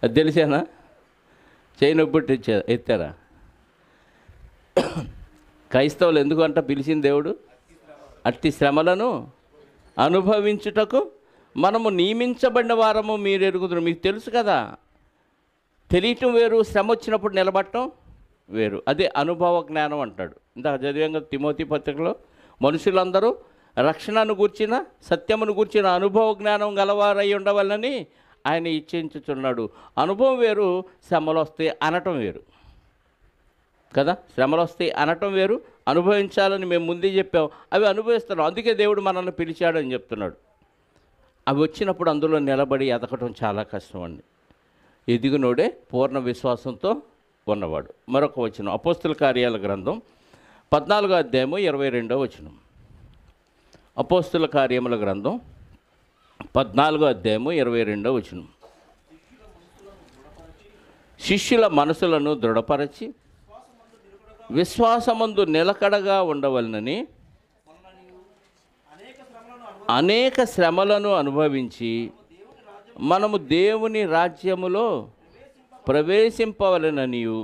Speaker 1: అది తెలిసేనా? చేయనొబ్బుట్టి ఎత్తారా? క్రైస్తవులు ఎందుకంట పిలిచింది దేవుడు? అట్టి శ్రమలను అనుభవించుటకు మనము నియమించబడిన వారము మీరు ఎరుగుదురు. మీకు తెలుసు కదా, తెలియటం వేరు, శ్రమ వచ్చినప్పుడు నిలబడటం వేరు. అదే అనుభవ జ్ఞానం అంటాడు. ఇందాక చదివాం తిమోతి పత్రికలో, మనుషులందరూ రక్షణను గూర్చిన సత్యమును గూర్చిన అనుభవ జ్ఞానం గలవారై ఉండవాలని ఆయన ఇచ్చించుచున్నాడు. అనుభవం వేరు, శ్రమలు వస్తాయి అనటం వేరు కదా. శ్రమలు వస్తాయి అనటం వేరు, అనుభవించాలని మేము ముందే చెప్పాం, అవి అనుభవిస్తున్నాం. అందుకే దేవుడు మనల్ని పిలిచాడని చెప్తున్నాడు. అవి వచ్చినప్పుడు అందులో నిలబడి ఎదగటం చాలా కష్టం అండి. ఎదిగినోడే పూర్ణ విశ్వాసంతో ఉన్నవాడు. మరొక వచనం, అపోస్తుల కార్యాల గ్రంథం 14వ అధ్యాయము 22వ వచనం. అపోస్తుల కార్యముల గ్రంథం 14వ అధ్యాయము 22వ వచనం. శిష్యుల మనసులను దృఢపరచి విశ్వాసమందు నిలకడగా ఉండవలనని అనేక శ్రమలను అనుభవించి మనము దేవుని రాజ్యములో ప్రవేశింపవలననియు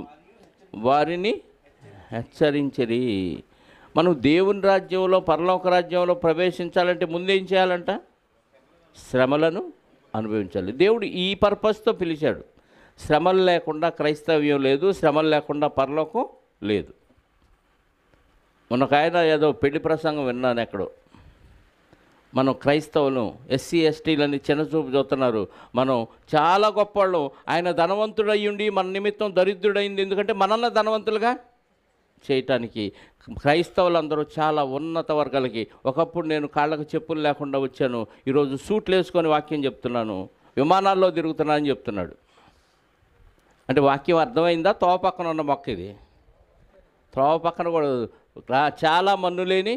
Speaker 1: వారిని హెచ్చరించరి. మనం దేవుని రాజ్యంలో, పరలోక రాజ్యంలో ప్రవేశించాలంటే ముందేం చేయాలంట? శ్రమలను అనుభవించాలి. దేవుడు ఈ పర్పస్తో పిలిచాడు. శ్రమలు లేకుండా క్రైస్తవ్యం లేదు, శ్రమలు లేకుండా పరలోకం లేదు. మొన్నొక ఏదో పెళ్లి ప్రసంగం విన్నాను ఎక్కడో. మనం క్రైస్తవులు ఎస్సీ ఎస్టీలని చిన్నచూపు చూస్తున్నారు. మనం చాలా గొప్పవాళ్ళం. ఆయన ధనవంతుడయ్యుండి మన నిమిత్తం దరిద్రుడైంది ఎందుకంటే మనల్ని ధనవంతులుగా చేయటానికి. క్రైస్తవులందరూ చాలా ఉన్నత వర్గాలకి. ఒకప్పుడు నేను కాళ్ళకు చెప్పులు లేకుండా వచ్చాను, ఈరోజు సూట్లు వేసుకొని వాక్యం చెప్తున్నాను, విమానాల్లో తిరుగుతున్నా అని చెప్తున్నాడు. అంటే వాక్యం అర్థమైందా? తోవ పక్కన ఉన్న మొక్క ఇది. త్రోవ పక్కన కూడా చాలా మన్ను లేని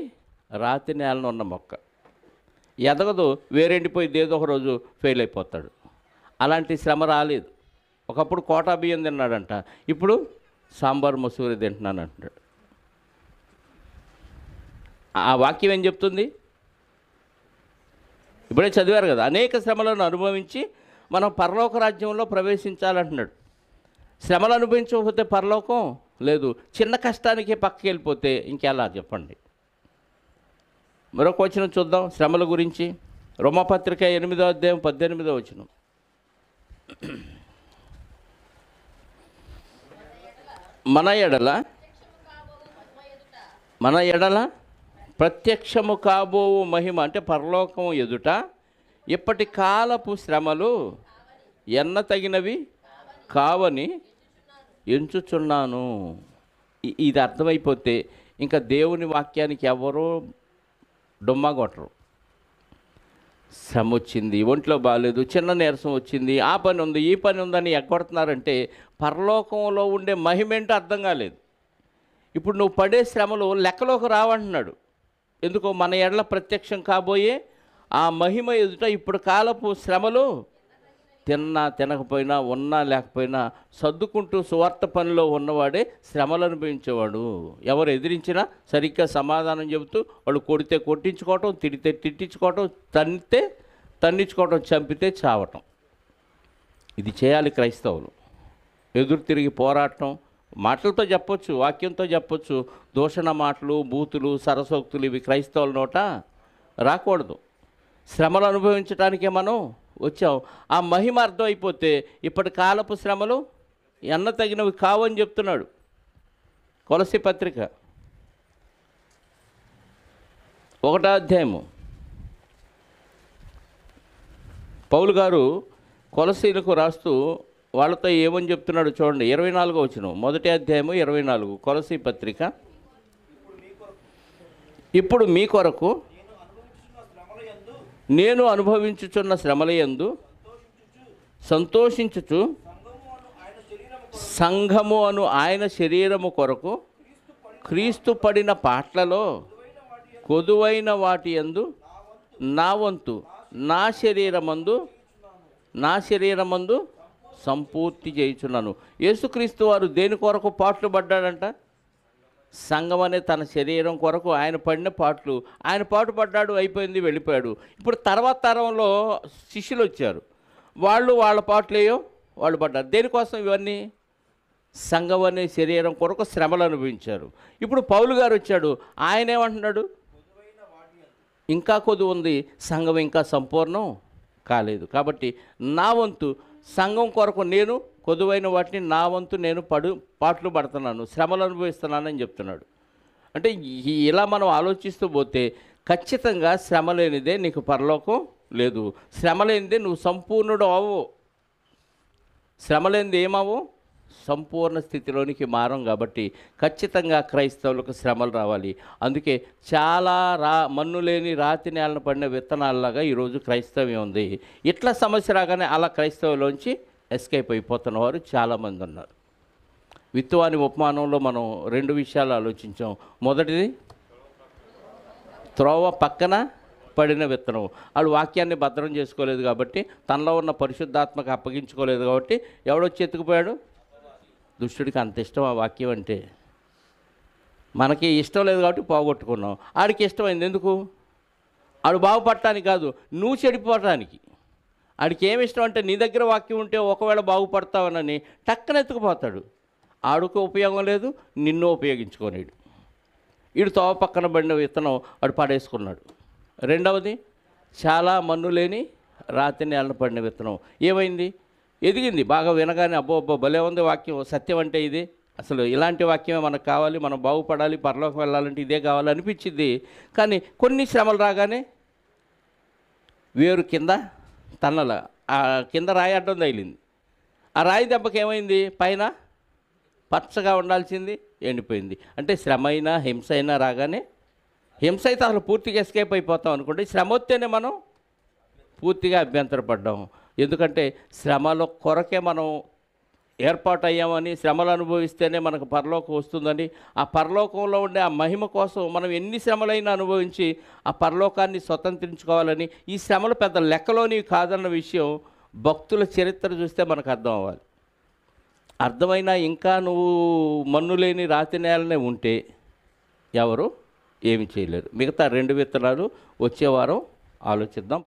Speaker 1: రాతి నేలను ఉన్న మొక్క ఎదగదు, వేరెండిపోయి ఏదో ఒక రోజు ఫెయిల్ అయిపోతాడు. అలాంటి శ్రమ రాలేదు. ఒకప్పుడు కోటా బియ్యం తిన్నాడంట, ఇప్పుడు సాంబార్ మసూరి తింటున్నాను అంటున్నాడు. ఆ వాక్యం ఏం చెప్తుంది? ఇప్పుడే చదివారు కదా, అనేక శ్రమలను అనుభవించి మనం పరలోక రాజ్యంలో ప్రవేశించాలంటున్నాడు. శ్రమలు అనుభవించకపోతే పరలోకం లేదు. చిన్న కష్టానికి పక్కకి వెళ్ళిపోతే ఇంకెలా చెప్పండి? మరొక వచనం చూద్దాం శ్రమల గురించి. రోమాపత్రిక 8వ అధ్యాయం 18వ వచనం. మన ఎడల ప్రత్యక్షము కాబోవు మహిమ అంటే పరలోకం ఎదుట ఇప్పటి కాలపు శ్రమలు ఎన్న తగినవి కావని ఎంచుచున్నాను. ఇది అర్థమైపోతే ఇంకా దేవుని వాక్యానికి ఎవరో డొమ్మా కొట్టరు. శ్రమ వచ్చింది, ఒంట్లో బాగాలేదు, చిన్న నీరసం వచ్చింది, ఆ పని ఉంది ఈ పని ఉందని ఎగ్గొడుతున్నారంటే పరలోకంలో ఉండే మహిమేంటో అర్థం కాలేదు. ఇప్పుడు నువ్వు పడే శ్రమలు లెక్కలోకి రావంటున్నాడు. ఎందుకో మన ఎడల ప్రత్యక్షం కాబోయే ఆ మహిమ ఎదుట ఇప్పుడు కాలపు శ్రమలు తిన్నా తినకపోయినా ఉన్నా లేకపోయినా సర్దుకుంటూ సువార్త పనిలో ఉన్నవాడే శ్రమలు అనుభవించేవాడు. ఎవరు ఎదిరించినా సరిగ్గా సమాధానం చెబుతూ, వాళ్ళు కొడితే కొట్టించుకోవటం, తిడితే తిట్టించుకోవటం, తన్నితే తన్నించుకోవటం, చంపితే చావటం. ఇది చేయాలి క్రైస్తవులు. ఎదురు తిరిగి పోరాటం, మాటలతో చెప్పొచ్చు, వాక్యంతో చెప్పొచ్చు. దూషణ మాటలు, బూతులు, సరసోక్తులు ఇవి క్రైస్తవుల నోట రాకూడదు. శ్రమలు అనుభవించడానికే మనం వచ్చాం. ఆ మహిమ అర్థం అయిపోతే ఇప్పటి కాలపు శ్రమలు ఎన్న తగినవి కావని చెప్తున్నాడు. కొలస్సీ పత్రిక 1వ అధ్యాయము. పౌలు గారు కొలస్సీలకు రాస్తూ వాళ్ళతో ఏమని చెప్తున్నాడు చూడండి. 24వ వచనం, 1వ అధ్యాయము 24, కొలస్సీ పత్రిక. ఇప్పుడు మీ కొరకు నేను అనుభవించుచున్న శ్రమలయందు సంతోషించుచు సంఘము అను ఆయన శరీరము కొరకు క్రీస్తు పడిన పాట్లలో కొదువైన వాటి యందు నా వంతు నా శరీరమందు సంపూర్తి చేయుచున్నాను. యేసుక్రీస్తు వారు దేని కొరకు పాట్లు పడ్డాడంట? సంఘం అనే తన శరీరం కొరకు ఆయన పడిన పాట్లు. ఆయన పాటు పడ్డాడు, అయిపోయింది, వెళ్ళిపోయాడు. ఇప్పుడు తర్వాత తరంలో శిష్యులు వచ్చారు, వాళ్ళు వాళ్ళ పాటలేయో వాళ్ళు పడ్డారు. దేనికోసం ఇవన్నీ? సంఘం అనే శరీరం కొరకు శ్రమలు అనుభవించారు. ఇప్పుడు పౌలు గారు వచ్చాడు, ఆయన ఏమంటున్నాడు? ఇంకా కొద్ది ఉంది, సంఘం ఇంకా సంపూర్ణం కాలేదు. కాబట్టి నా వంతు సంఘం కొరకు నేను కొదువైన వాటిని నా వంతు నేను పాటలు పడుతున్నాను, శ్రమలు అనుభవిస్తున్నానని చెప్తున్నాడు. అంటే ఇలా మనం ఆలోచిస్తూ పోతే ఖచ్చితంగా శ్రమ లేనిదే నీకు పరలోకం లేదు. శ్రమ లేనిదే నువ్వు సంపూర్ణుడు అవ్వవు. శ్రమ లేనిది ఏమవు? సంపూర్ణ స్థితిలోనికి మారం. కాబట్టి ఖచ్చితంగా క్రైస్తవులకు శ్రమలు రావాలి. అందుకే చాలా మన్ను లేని రాతి నేలను పడిన విత్తనాలలాగా ఈరోజు క్రైస్తవ్యం ఉంది. ఇట్లా సమస్య రాగానే అలా క్రైస్తవులోంచి ఎస్కేప్ అయిపోతున్న వారు చాలామంది ఉన్నారు. విత్తువాని ఉపమానంలో మనం 2 విషయాలు ఆలోచించాం. మొదటిది త్రోవ పక్కన పడిన విత్తనం. వాళ్ళు వాక్యాన్ని భద్రం చేసుకోలేదు కాబట్టి, తనలో ఉన్న పరిశుద్ధాత్మకు అప్పగించుకోలేదు కాబట్టి ఎవడొచ్చి ఎత్తుకుపోయాడు? దుష్టుడికి అంత ఇష్టం ఆ వాక్యం అంటే. మనకి ఇష్టం లేదు కాబట్టి పోగొట్టుకున్నాం. ఆడికి ఇష్టమైంది ఎందుకు? ఆడు బాగుపడటానికి కాదు, నువ్వు చెడిపోవటానికి. ఆడికి ఏమి ఇష్టం అంటే నీ దగ్గర వాక్యం ఉంటే ఒకవేళ బాగుపడతావనని టక్కన ఎత్తుకుపోతాడు. ఆడుకు ఉపయోగం లేదు, నిన్ను ఉపయోగించుకోలేడు. వీడు తోవ పక్కన పడిన విత్తనం వాడు పడేసుకున్నాడు. రెండవది చాలా మన్ను లేని రాతి నేలను పడిన విత్తనం. ఏమైంది? ఎదిగింది. బాగా వినగానే అబ్బో భలే ఉంది వాక్యం, సత్యం అంటే ఇది, అసలు ఇలాంటి వాక్యమే మనకు కావాలి, మనం బాగుపడాలి, పరలోకం వెళ్ళాలంటే ఇదే కావాలనిపించింది. కానీ కొన్ని శ్రమలు రాగానే వేరు కింద తన్నల ఆ కింద రాయి అడ్డం తగిలింది. ఆ రాయి దెబ్బకి ఏమైంది? పైన పచ్చగా ఉండాల్సింది ఎండిపోయింది. అంటే శ్రమ అయినా హింస అయినా రాగానే, హింస అయితే అసలు పూర్తిగా ఎస్కేప్ అయిపోతాం అనుకోండి, శ్రమ వస్తేనే మనం పూర్తిగా అభ్యంతరపడ్డాం. ఎందుకంటే శ్రమల కొరకే మనం ఏర్పాటు అయ్యామని, శ్రమలు అనుభవిస్తేనే మనకు పరలోకం వస్తుందని, ఆ పరలోకంలో ఉండే ఆ మహిమ కోసం మనం ఎన్ని శ్రమలైనా అనుభవించి ఆ పరలోకాన్ని స్వతంత్రించుకోవాలని, ఈ శ్రమలు పెద్ద లెక్కలోనివి కాదన్న విషయం భక్తుల చరిత్ర చూస్తే మనకు అర్థం అవ్వాలి. అర్థమైనా ఇంకా నువ్వు మన్ను లేని రాతి నేలనే ఉంటే ఎవరు ఏమి చేయలేరు. మిగతా 2 విత్తనాలు వచ్చే వారం ఆలోచిద్దాం.